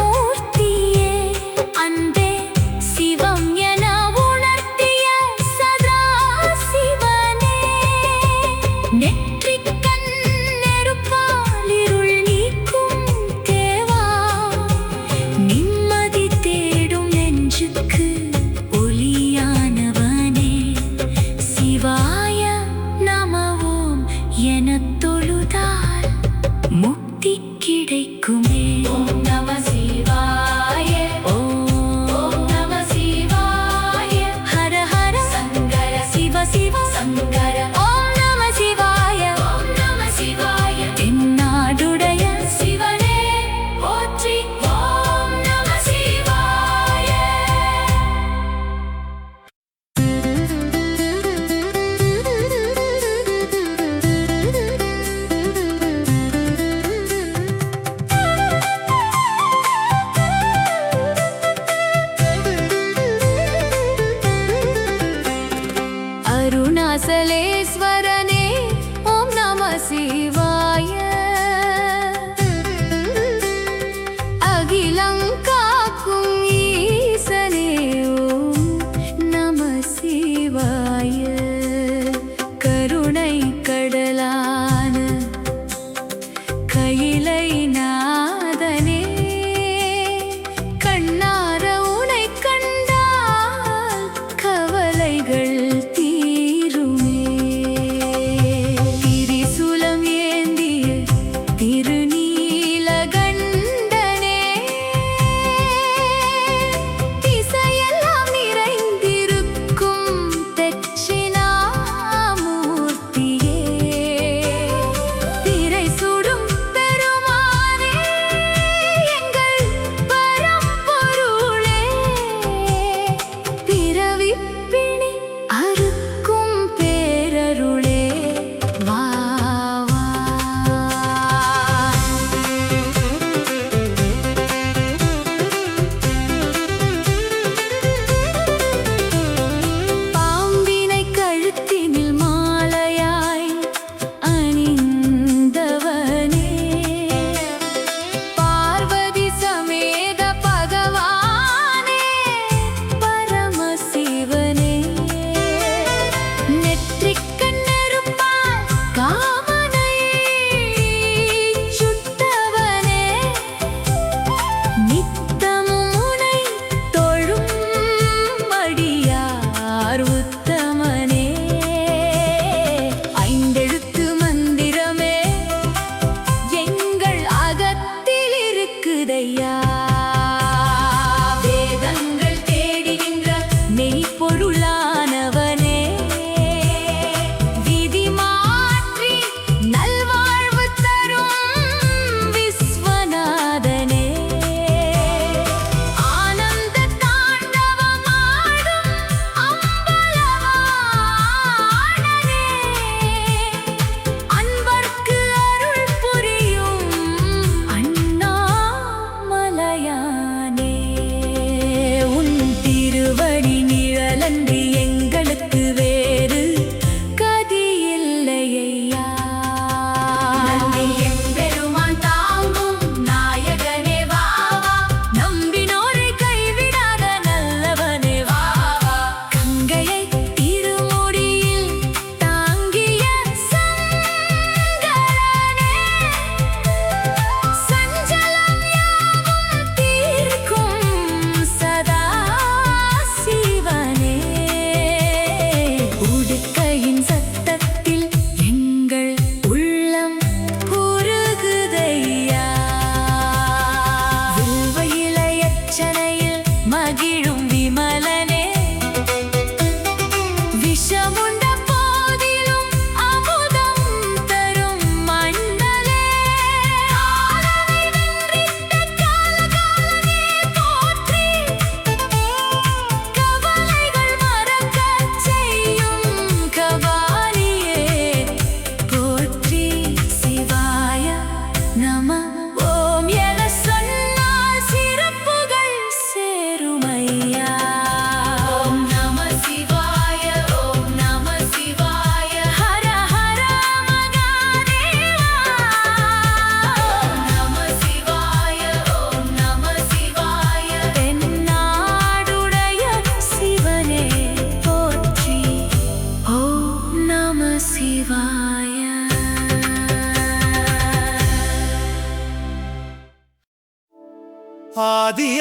அன்பே சிவம் என உணர்த்திய சதாசிவனே. நெற்றிக்கண் நெருப்பால் இருள் நீக்கும் தேவா, நிம்மதி தேடும் நெஞ்சுக்கு ஒளியானவனே.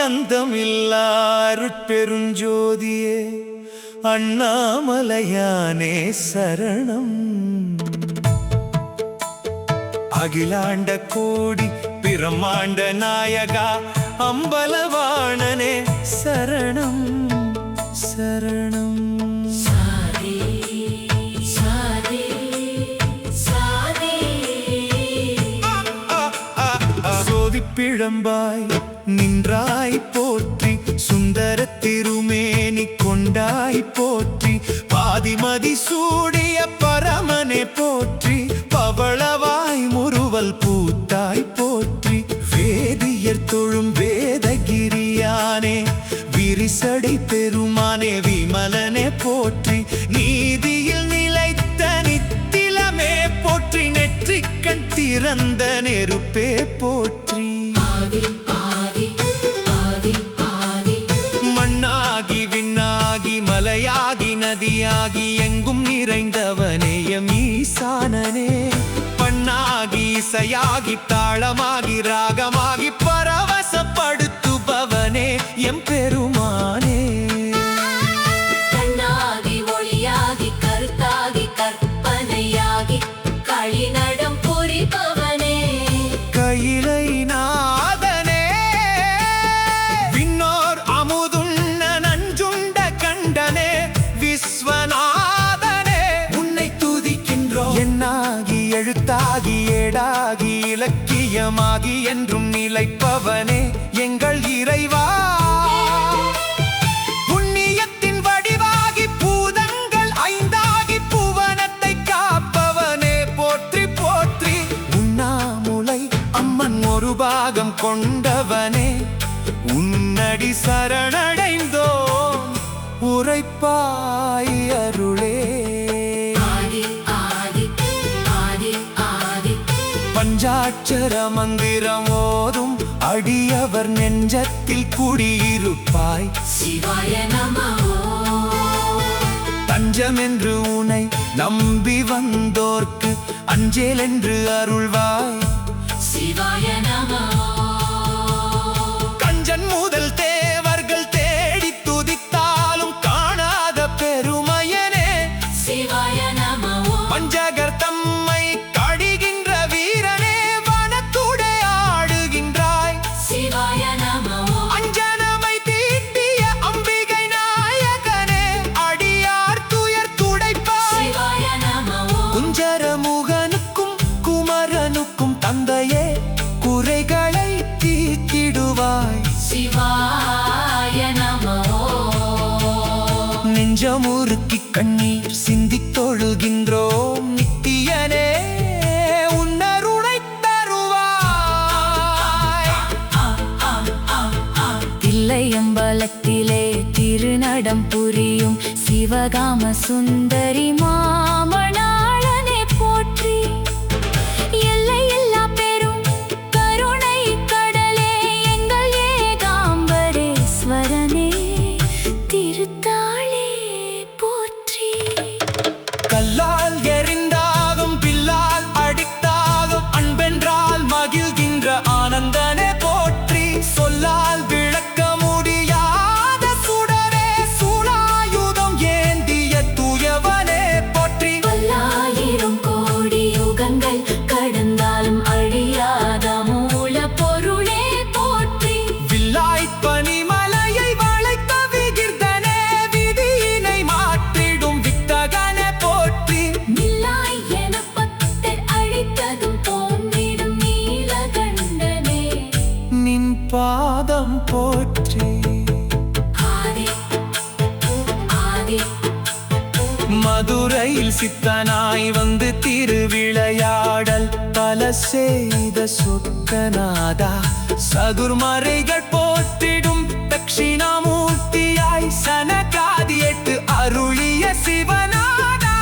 அந்தமில்லா அருட்பெருஞ்சோதியே அண்ணாமலையானே சரணம். அகிலாண்ட கோடி பிரம்மாண்ட நாயகா அம்பலவாணனே சரணம் சரணம். சோதிப்பிழம்பாய் நின்றாய் போற்றி, சுந்தர திருமேனி கொண்டாய் போற்றி, பாதிமதி சூடிய பரமனே போற்றி, பவளவாய் முறுவல் பூத்தாய் போற்றி, வேதியர் தொழும் வேதகிரியானே விரிசடை பெருமானே விமலனே போற்றி, நீதியில் நிலைத்த நித்திலமே போற்றி, நெற்றிக்கண் திறந்த நெருப்பே போற்றி. மண்ணாகி விண்ணாகி மலையாகி நதியாகி எங்கும் நிறைந்தவனே எம் ஈசானனே, பண்ணாகி இசையாகி தாளமாகி ராகமாகி பரவசப்படுத்துபவனே எம் பெருமானே. கண்ணாகி ஒளியாகி கருத்தாகி கற்பனையாகி களிநடம் புரிபவனே, கையிலை நாதனே விண்ணோர் அமுதுண்ண நஞ்சுண்ட கண்டனே விஸ்வநாதனே உன்னை துதிக்கின்றோம். எண்ணாகி எழுத்தாகி ஏடாகி இலக்கியமாகி என்றும் நிலைப்பவனே எங்கள் இறைவா, புண்ணியத்தின் வடிவாகி பூதங்கள் ஐந்தாகி புவனத்தை காப்பவனே போற்றி போற்றி. உண்ணாமுலை அம்மன் ஒரு பாகம் கொண்டவனே உன்னடி சரணடைந்தோம் உரைப்பாய் அருளே. பஞ்சாட்சர மந்திரம் ஓதும் அடியவர் நெஞ்சத்தில் குடியிருப்பாய், சிவாய நமோ. தஞ்சமென்று உனை நம்பி வந்தோர்க்கு அஞ்சேல் என்று அருள்வாய், சிவாய நமோ. கஞ்சன் முதல் தேவர்கள் தேடி துதித்தாலும் காணாத பெருமையனே, சிவாய நமோ. பஞ்சகர் தம்மை கடிகின்ற வீரனே வனத்துடை ஆடுகின்றாய், சிவாய நமோ. அஞ்சனமை தீட்டிய அம்பிகை நாயகனே அடியார் துயர் துடைப்பாய், சிவாய நமோ. குஞ்சரமுகனுக்கும் குமரனுக்கும் தந்தையே குறைகளை தீர்த்திடுவாய், சிவாய நமோ. நெஞ்சமுருக்கி கண்ணீர் சிந்தித் தொழுகின்றோம் நித்தியனே உன்னருளை தருவாய். தில்லையம்பலத்திலே திருநடம் புரியும் சிவகாம சுந்தரி மாமணாளனே போற்றி, எல்லையில்லா பெரும் கருணை கடலே எங்கள் ஏகாம்பரேஸ்வரனே திருத்தாளே போற்றி. கல்லால் எறிந்தாகும் பில்லால் அடித்தாகும் அன்பென்றால் மகிழ்கின்ற ஆனந்தனே போற்றி, சொல்லால் விளக்க முடியாத சுடரே சூலாயுதம் ஏந்திய தூயவனே போற்றி. பல்லாயிரம் கோடி யுகங்கள் கடந்தாலும் அழியாத மூல பொருளே போற்றி, வில்லாய்ப் பனிமலையை வளைத்த விகிர்தனே விதியினை மாற்றிடும் வித்தகனே போற்றி. நில்லாய் என பக்தர் அழித்ததும் தோன்றிடும் நீலகண்டனே நின் பாதம் போற்றி. ஆதி ஆதி மதுரையில் சித்தனாய் வந்து திருவிளையாடல் பல செய்த சொக்கநாதா, சதுர்மறைகள் போற்றிடும் தட்சிணாமூர்த்தியாய் சனகாதி 8 அருளிய சிவநாதா,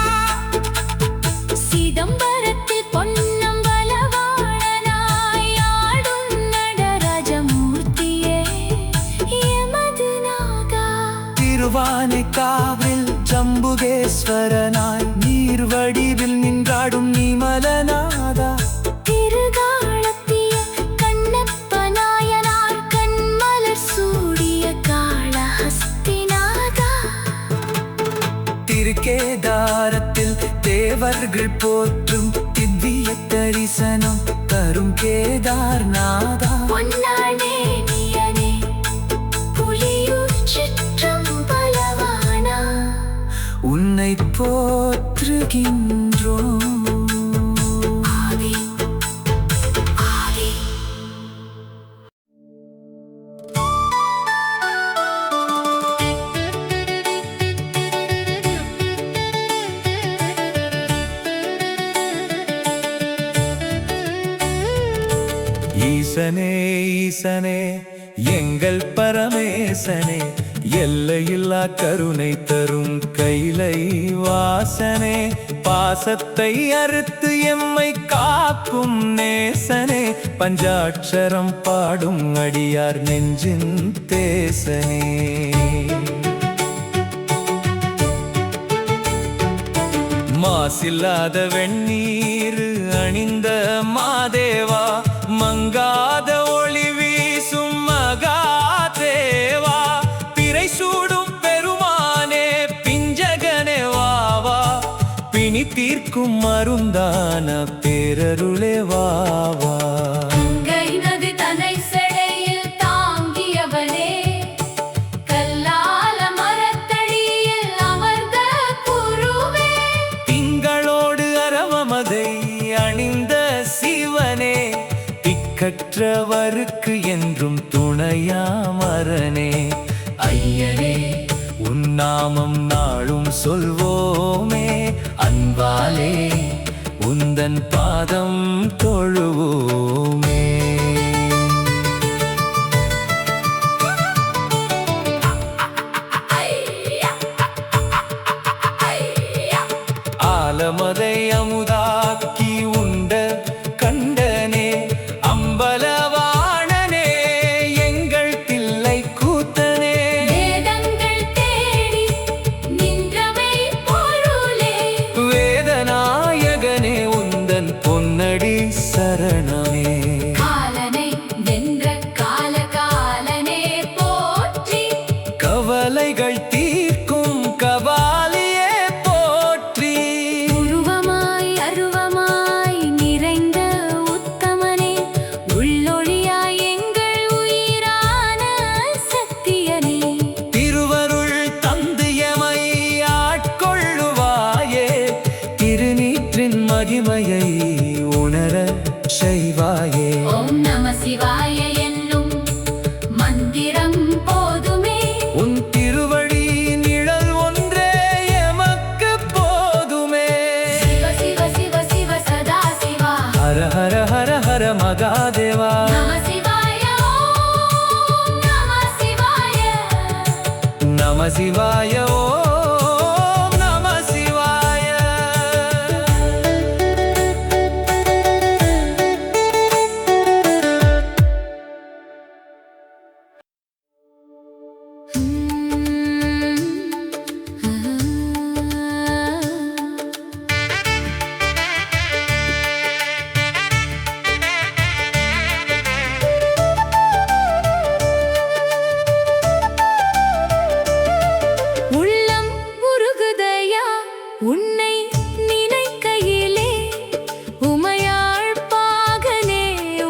சிதம்பரத்தில் பொன்னம்பலவாணனாய் ஆடும் நடராஜமூர்த்தியே எமது நாகா, திருவானைக்காவில் ஜம்புகேஸ்வரனாய் நீர் வடிவில் நின்றாடும் நிமலநாதா, திருகாலத்திய கண்ணப்ப நாயனார் கண்மலர் சூ கேதாரத்தில் தேவர்கள் போற்றும் திவ்ய தரிசனம் தரும் கேதார்நாதா. பொன்னானே நீயனே புலியூர் சிற்றம்பலவானா, உன்னை போற்றுகின்றோம். ஆதி ஆதி. ஈசனே ஈசனே எங்கள் பரமேசனே, எல்லையில்லா கருணை தரும் கைலை வாசனே, பாசத்தை அறுத்து எம்மை காக்கும் நேசனே, பஞ்சாட்சரம் பாடும் அடியார் நெஞ்சின் தேசனே. மாசில்லாத வெண்ணீர் அணிந்த மாதேவா, மங்காத ஒளி வீசும் மகாதேவா, பிறை சூடும் பெருமானே பிஞ்சகனே வாவா, பிணி தீர்க்கும் மருந்தான பேரருளே வாவா. கங்கை நதி தன்னை செடையில் தாங்கியவனே, கல்லால மரத்தடியில் அமர்ந்த குருவே, திங்களோடு அரவமதை அணிந்த சிவனே, திக்கற்றவருக்கு என்றும் துணையாமரனே. ஐயனே உன் நாமம் நாளும் சொல்வோமே, அன்பாலே உந்தன் பாதம் தொழுவோமே. ஆலமதை அமுதாக்கி உண்ட கண்டனே, அம்பலவாணனே எங்கள் தில்லை கூத்தனே, வேதங்கள் தேடி நின்றவை பொருளே, வேதநாயகனே உந்தன் பொன்னடி சரணமே. காலனை வென்ற காலகாலனே போற்றி, கவலைகள் தீர்க்கும் கபாலியே போற்றி, உருவமாய் அருவமாய் நிறைந்த உத்தமனே, உள்ளொளியாய் எங்கள் உயிரான சத்தியனே, திருவருள் தந்து எமை ஆட்கொள்ளுவாயே, திருநீற்றின் மகிமையை உணர செய்வாயே. ஓம் நம சிவாய என்னும் மந்திரம் போதுமே, உன் திருவடி நிழல் ஒன்றே எமக்கு போதுமே. சிவ சிவ சிவ சிவ சதா சிவா, ஹர ஹர ஹர ஹர மகாதேவா. நம சிவாய ஓம் நம சிவாய. நம சிவாய ஓம் நம சிவாய. உள்ளம் உருகுதையா உன்னை நினைக்கையிலே, உமையாள் பாகனே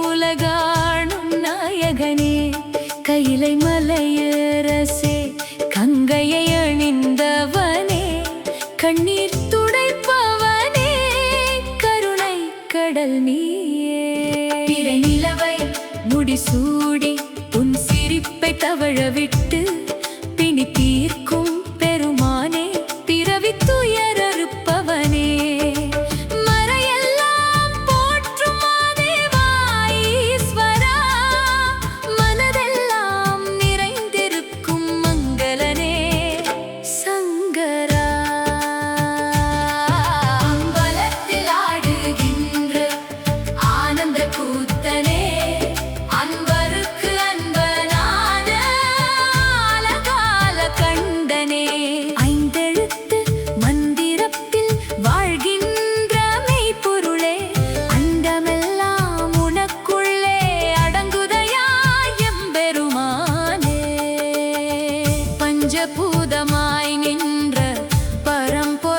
உலகாளும் நாயகனே, கையிலை மலையரசே கங்கையை அணிந்தவனே, கண்ணீர் துடைப்பவனே கருணை கடல் நீயே. பிறை நிலவை முடிசூடி உன் சிரிப்பை தவழ விட்டு, பிணி தீர்க்கும் பெருமானே பிறவி துயரறுப்பவனே, மறையெல்லாம் போற்றும் மாதேவா ஈஸ்வரா, மனதெல்லாம் நிறைந்திருக்கும் மங்களனே சங்கரா. அம்பலத்தில் ஆடுகின்ற ஆனந்த கூத்தனே, அன்பருக்கு அன்பனான அலகால கண்டனே, ஐந்தெழுத்து மந்திரத்தில் வாழ்கின்ற மெய்ப்பொருளே, அண்டமெல்லாம் உனக்குள்ளே அடங்குதையா எம்பெருமானே, பஞ்சபூதமாய் நின்ற பரம்பொருளே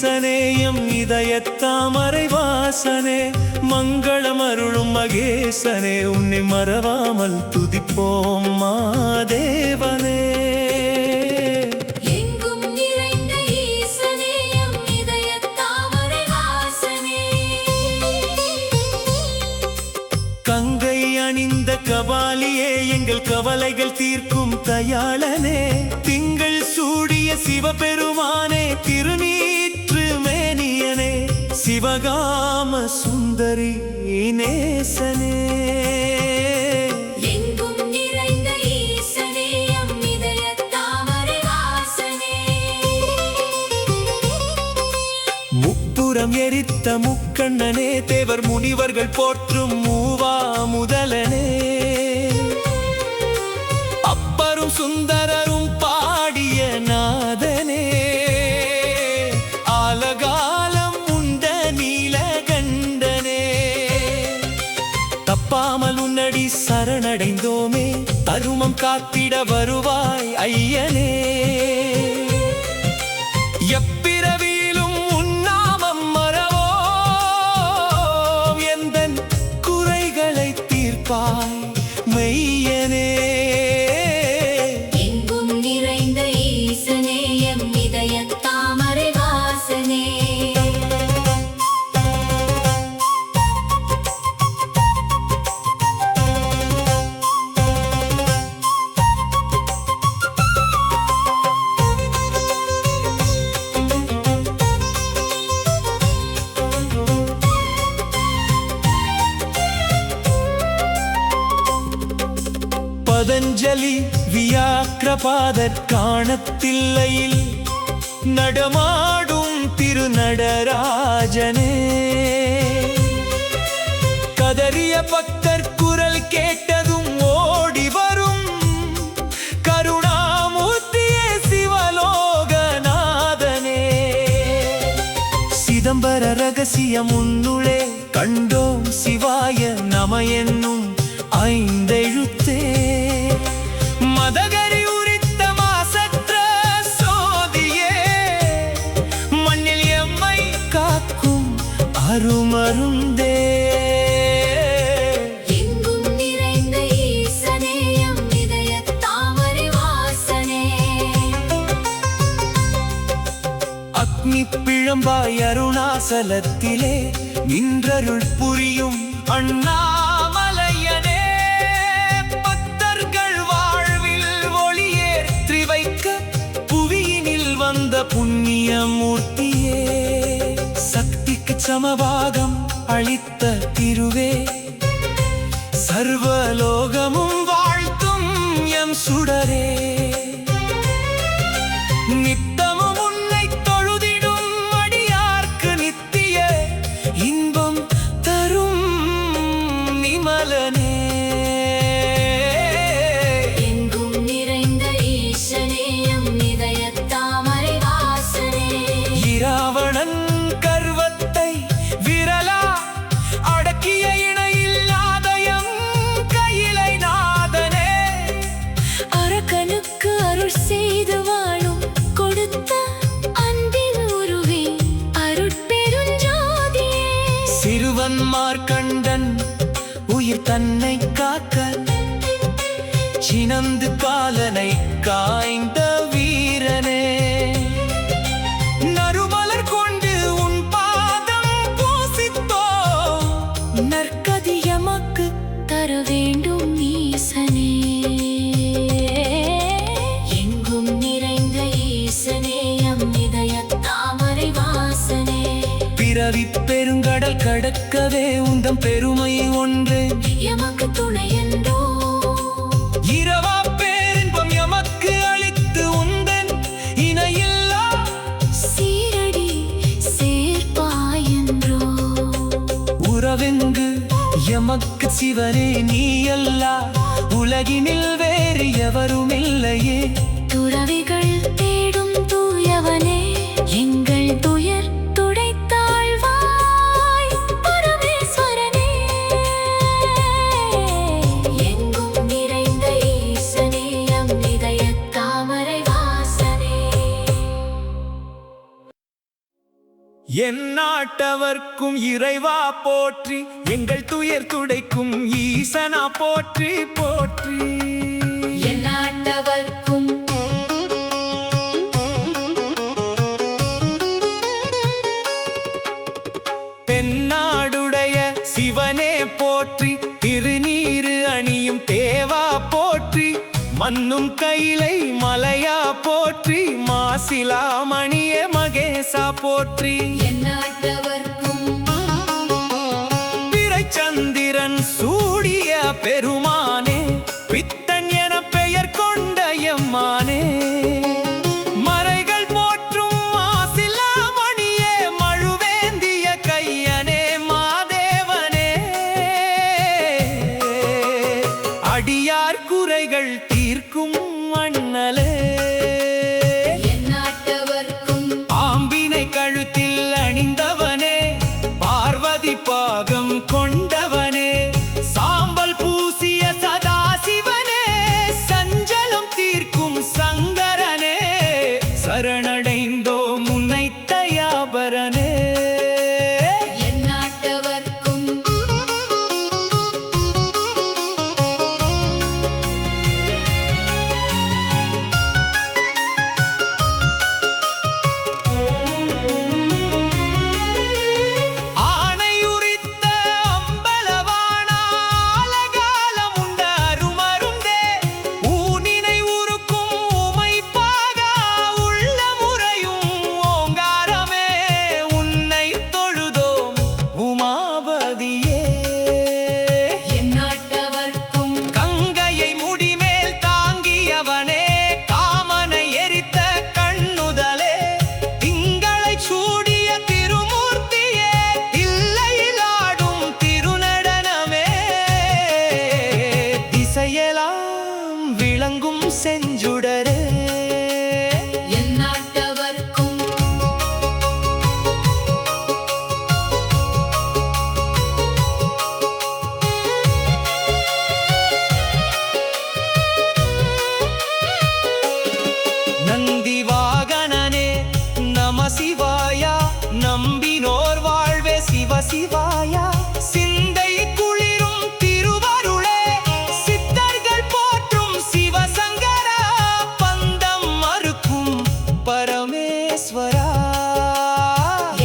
ஈசனேயம் இதயத்தாமரை வாசனே மங்களம் அருளும் மகேசனே உன்னை மறவாமல் துதிப்போம் மாதேவனே எங்கும் நிறைந்த ஈசனே எம் இதயத் தாமரை வாசனே கங்கை அணிந்த கபாலியே எங்கள் கவலைகள் தீர்க்கும் தயாளனே திங்கள் சூடிய சிவபெருமானே திருநீற்று மேனியனே சிவகாம சுந்தரி நேசனே எங்கும் நிறைந்த ஈசனே எம் இதயத் தாமரை வாசனே முப்புறம் எரித்த முக்கண்ணனே தேவர் முனிவர்கள் போற்றும் மூவா முதலனே அப்பரும் சுந்தரரும் பாடிய நாதனே ஆலகாலம் உண்ட நீலகண்டனே தப்பாமல் உன்னடி சரணடைந்தோமே தருமம் காத்திட வருவாய் ஐயனே எப்பிறவியிலும் உன்னாமம் மறவோம் எந்தன் குறைகளை தீர்ப்பாய் மெய்யனே எங்கும் நிறைந்த ஈசனே எம் இதயத் தாமரை வாசனே பதஞ்சலி வியாக்கிரபாதர் காணத்தில்லையில் நடமாடும் திருநடராஜனே கதறிய பக்தர் குரல் கேட்டதும் ஓடி வரும் கருணாமூர்த்தியே சிவலோகநாதனே சிதம்பர ரகசியம் உன்னுளே கண்டோம் சிவாய நம என்னும் ஐந்தெழுத்தே மதகரி உரித்த மாசற்ற சோதியே மண்ணில் எம்மை காக்கும் அருமருந்தே எங்கும் நிறைந்த ஈசனே எம் இதயத் தாமரை வாசனே அக்னி பிழம்பாய் அருணாசலத்திலே நின்றருள் புரியும் அண்ணாமலையனே பக்தர்கள் வாழ்வில் ஒளியேற்றி வைக்க புவியினில் வந்த புண்ணிய மூர்த்தியே சக்திக்கு சமபாகம் அளித்த திருவே சர்வலோகமும் வாழ்த்தும் எம் சுடரே நித்தமும் உன்னை தொழுதிடும் அடியார்க்கு நித்திய இன்பம் தரும் நிமலனே எங்கும் நிறைந்த ஈசனே எம் இதயத் தாமரை வாசனே இராவணன் கர்வத்தை விரலா அடக்கிய இணையில்லாதயம் கையிலை நாதனே அரக்கனுக்கு அருள் செய்து வாழும் கொடுத்த அன்பின் உருவே அருட்பெருஞ்சோதியே சிறுவன் மார்க்கண்டன் உயிர் தன்னை காக்க சினந்து காலனை காய்ந்த வீரனே நறுமலர் கொண்டு உன் பாதம் பூசித்தோ நற்கதி எமக்கு தர வேண்டும் ஈசனே எங்கும் நிறைந்த ஈசனே எம் இதயத் தாமரை வாசனே பிறவி பெருங்கடல் கடக்கவே உந்தம் பெருமை ஒன்று எமக்கு துணை என்றோ இரவா பேரின்பம் எமக்கு அளித்து உந்தன் இணையில்லா சீரடி சேர்ப்பாயென்றோ உறவெங்கு எமக்கு சிவனே நீ அல்லா உலகினில் வேறு எவருமில்லையே துறவிகள் தேடும் தூயவனே எங்கள் துயர் துடைத்தாழ்வாய் பரமேஸ்வரனே எங்கும் நிறைந்த ஈசனே எம் இதயத் தாமரை வாசனே என் நாட்டவர்க்கும் இறைவா போற்றி, எங்கள் துயர் துடைக்கும் ஈசனா போற்றி போற்றி. என் நாட்டவர்க்கும் தென்னாடுடைய சிவனே போற்றி, திருநீரு அணியும் தேவா போற்றி, மண்ணும் கைலை மலையா போற்றி, மாசிலா மணிய மகேசா போற்றி. என் நாட்டவர்க்கும் பிறைச்சந்திரன் சூடிய பெருமானே, பித்தன் என பெயர் கொண்ட எம்மானே, மறைகள் போற்றும் மாசிலா மணியே, மழுவேந்திய கையனே மாதேவனே, அடியார் குறைகள் தீர்க்கும் அண்ணலே. என் நாட்டவர்க்கும் ஆம்பினை கழுத்தில் அணிந்தவனே, பார்வதி பாகம் கொண்டவனே, சாம்பல் பூசிய சதாசிவனே, சஞ்சலம் தீர்க்கும் சங்கரனே, சரணடைந்தோம் உன்னை தயாபரனே. என் நாட்டவர்க்கும் ஆனையுரித்த அம்பலவானா, அலகாலம் உண்ட அருமருந்தே, ஊனினை உருக்கும் உமைப்பாகா, உள்ள முறையும் ஓங்காரமே, உன்னை தொழுதோம் உமாபதியே. என் நாட்டவர்க்கும் கங்கையை முடிமேல் தாங்கியவனே, காமனை எரித்த கண்ணுதலே, திங்களை சூடிய திருமூர்த்தியே, இல்லையிலாடும் திருநடனமே, திசையெல்லாம் விளங்கும் செஞ்சுடரே. என் நாட்டவர்க்கும் நந்தி வாகனனே நம சிவாயா, நம்பினோர் வாழ்வே சிவ சிவாயா, சிந்தை குளிரும் திருவருளே, சித்தர்கள் போற்றும் சிவசங்கரா, பந்தம் மறுக்கும் பரமேஸ்வரா.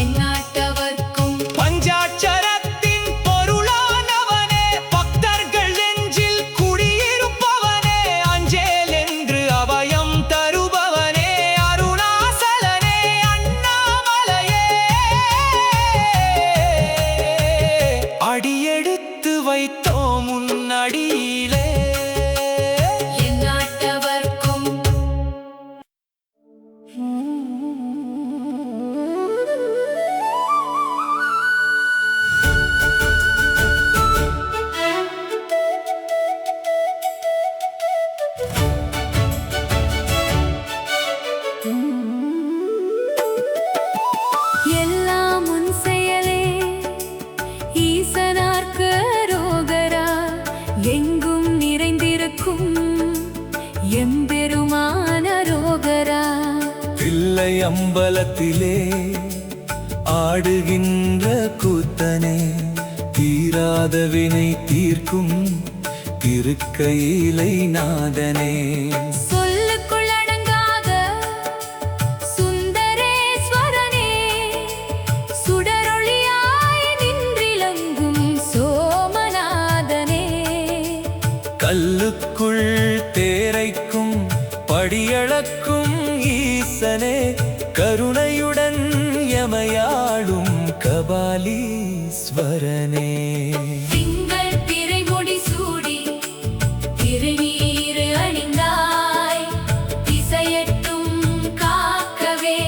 என் நாட்டவர்க்கும் பஞ்சாட்சரத்தின் பொருளானவனே, பக்தர்கள் நெஞ்சில் குடியிருப்பவனே, அஞ்சேல் என்று அபயம் தருபவனே, அருணாசலனே அண்ணாமலையே, அடியெடுத்து வைத்தோம் உன் அடியிலே. என் நாட்டவர்க்கும் எல்லாம் உன் செயலே ஈசனார்க்கு அரோகரா, எங்கும் நிறைந்திருக்கும் எம்பெருமான அரோகரா. தில்லை அம்பலத்திலே ஆடுகின்ற கூத்தனே, தீராத வினை தீர்க்கும் திருக்கையிலை நாதனே. சொல்லுக்குள் அடங்காத சுந்தரேஸ்வரனே, சுடரொளியாய் நின்றிலங்கும் சோமநாதனே. கல்லுக்குள் தேரைக்கும் படியளக்கும் ஈசனே, கருணையுடன் எமையாளும் கபாலீஸ்வரனே. திங்கள் பிறைமுடி சூடி திருநீறு அணிந்தாய், திசையெட்டும் காக்கவே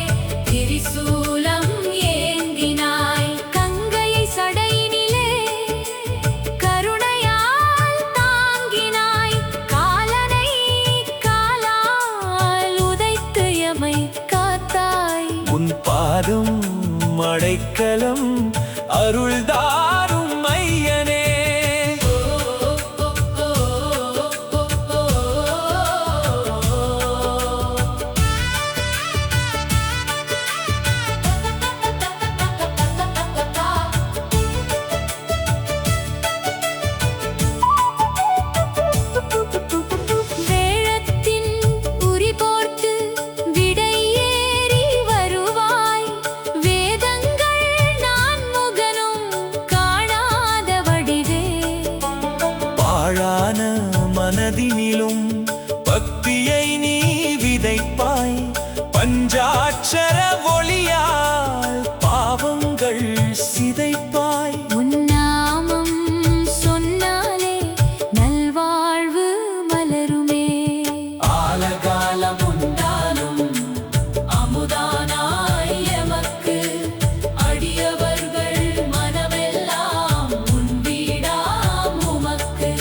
திரிசூலம் ஏந்தினாய், கங்கையை சடையினிலே கருணையால் தாங்கினாய், காலனை காலால் உதைத்து எமை காத்தாய். உன் பாதம் அடைக்கலம் அருள்தாரும் ஐயனே. பஞ்சாட்சர ஒளியால் பாவங்கள் சிதைப்பாய். உன் நாமம் சொன்னாலே நல்வாழ்வு மலருமே. ஆலகாலம் உண்டாலும் அமுதானாய் எமக்கு அடியவர்கள் மனமெல்லாம் உன் வீடாம் உமக்கு.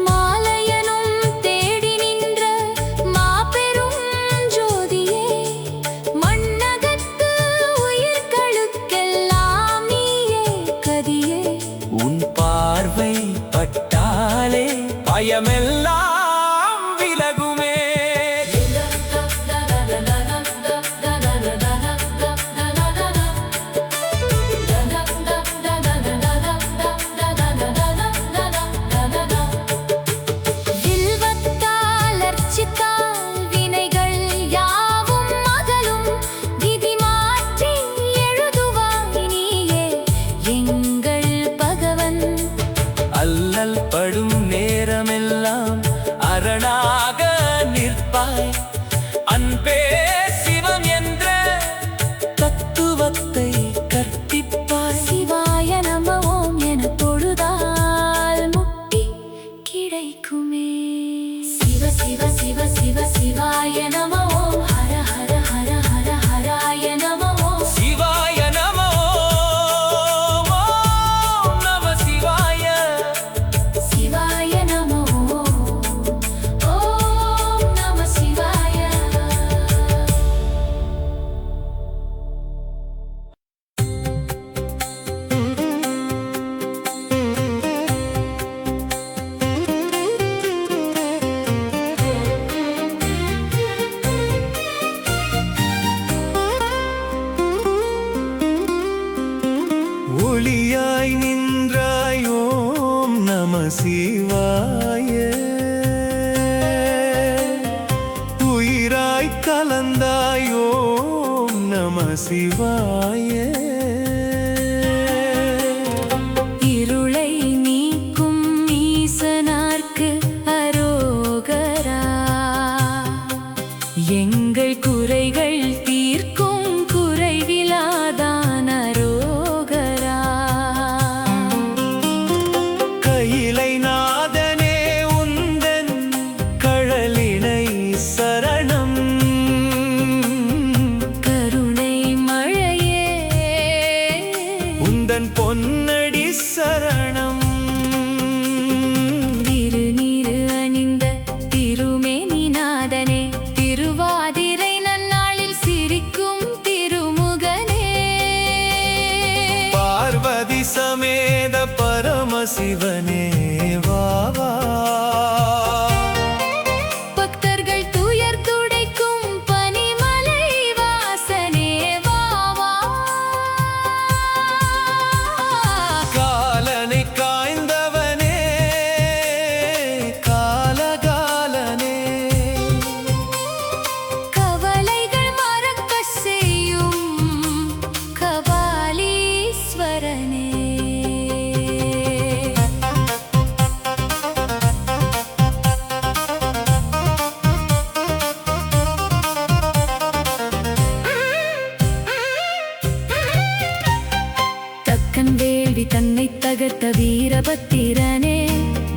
மாலையனும் தேடி நின்ற மாபெரும் ஜோதியே, மண்ணகத்து உயிர்களுக்கெல்லாம் நீயே கதியே. உன் பார்வை பட்டாலே பயமெல்லாம் விலகுமே. வில்வத்தால் அர்ச்சித்தால் வினைகள் யாவும் அகலும். விதி மாற்றி எழுதுவாய் நீயே எங்கள் பகவன். அல்லல் படும் நேரமெல்லாம் அரணாக நிற்பாய். அன்பே சிவம் என்ற தத்துவத்தை கற்பிப்பாய். சிவாய நம ஓம் என தொழுதால் முக்தி கிடைக்குமே. சிவ சிவ சிவ சிவ சிவாய நம ஓம். ஹர ஹர ஹர ஹர ஹராய நம ஓம். சிவாய நமோ ஓம் நம சிவாய. சிவாய நம ஓம் நம சிவாய. ஒளியாய் நின்றாய் ஓம் நம சிவாய. உயிராய் கலந்தாய் ஓம் நம சிவாய. இருளை நீக்கும் ஈசனார்க்கு அரோகரா. எங்கள் குறைகள் தீர்க்கும் குறைவிலாதான் அரோகரா. கையிலை நாதனே உந்தன் கழலினை சரணம். கருணை மழையே உந்தன் பொன்னடி சரணம். திருநீறு அணிந்த திருமேனிநாதனே, திருவாதிரை நன்னாளில் சிரிக்கும் திருமுகனே. பார்வதி சமேத பரமசிவனே வாவா. பக்தர்கள் துயர் துடைக்கும் பனிமலை வாசனே வாவா. காலனை காய்ந்தவனே காலகாலனே. கவலைகள் மறக்கச் செய்யும் கபாலீஸ்வரனே. தக்கன் வேள்வி தன்னை தகர்த்த வீரபத்திரனே,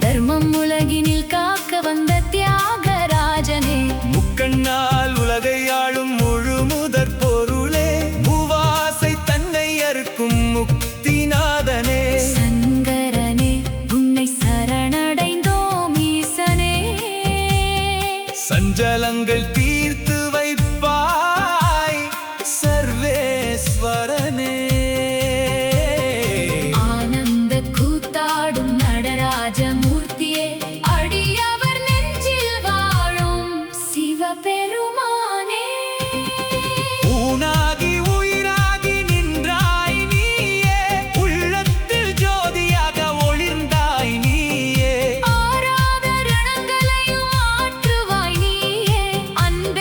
தர்மம் உலகினில் காக்க வந்த தியாகராஜனே. முக்கண்ணால் உலகை ஆளும் முழு முதற் பொருளே, மூவாசை தன்னை அறுக்கும் முக்திநாதனே. சங்கரனே உன்னை சரணடைந்தோம் ஈசனே. சஞ்சலங்கள் தீர்த்து வைப்பாய் சர்வேஸ்வரனே. ஆனந்த கூத்தாடும் நடராஜமூர்த்தியே, அடியவர் நெஞ்சில் வாழும் சிவபெருமானே. ஊனாகி உயிராகி நின்றாய் நீயே, உள்ளத்தில் ஜோதியாக ஒளிர்ந்தாய் நீயே. ஆராத ரணங்களையும் ஆற்றுவாய் நீயே, அன்பு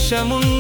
விஷமுண்டு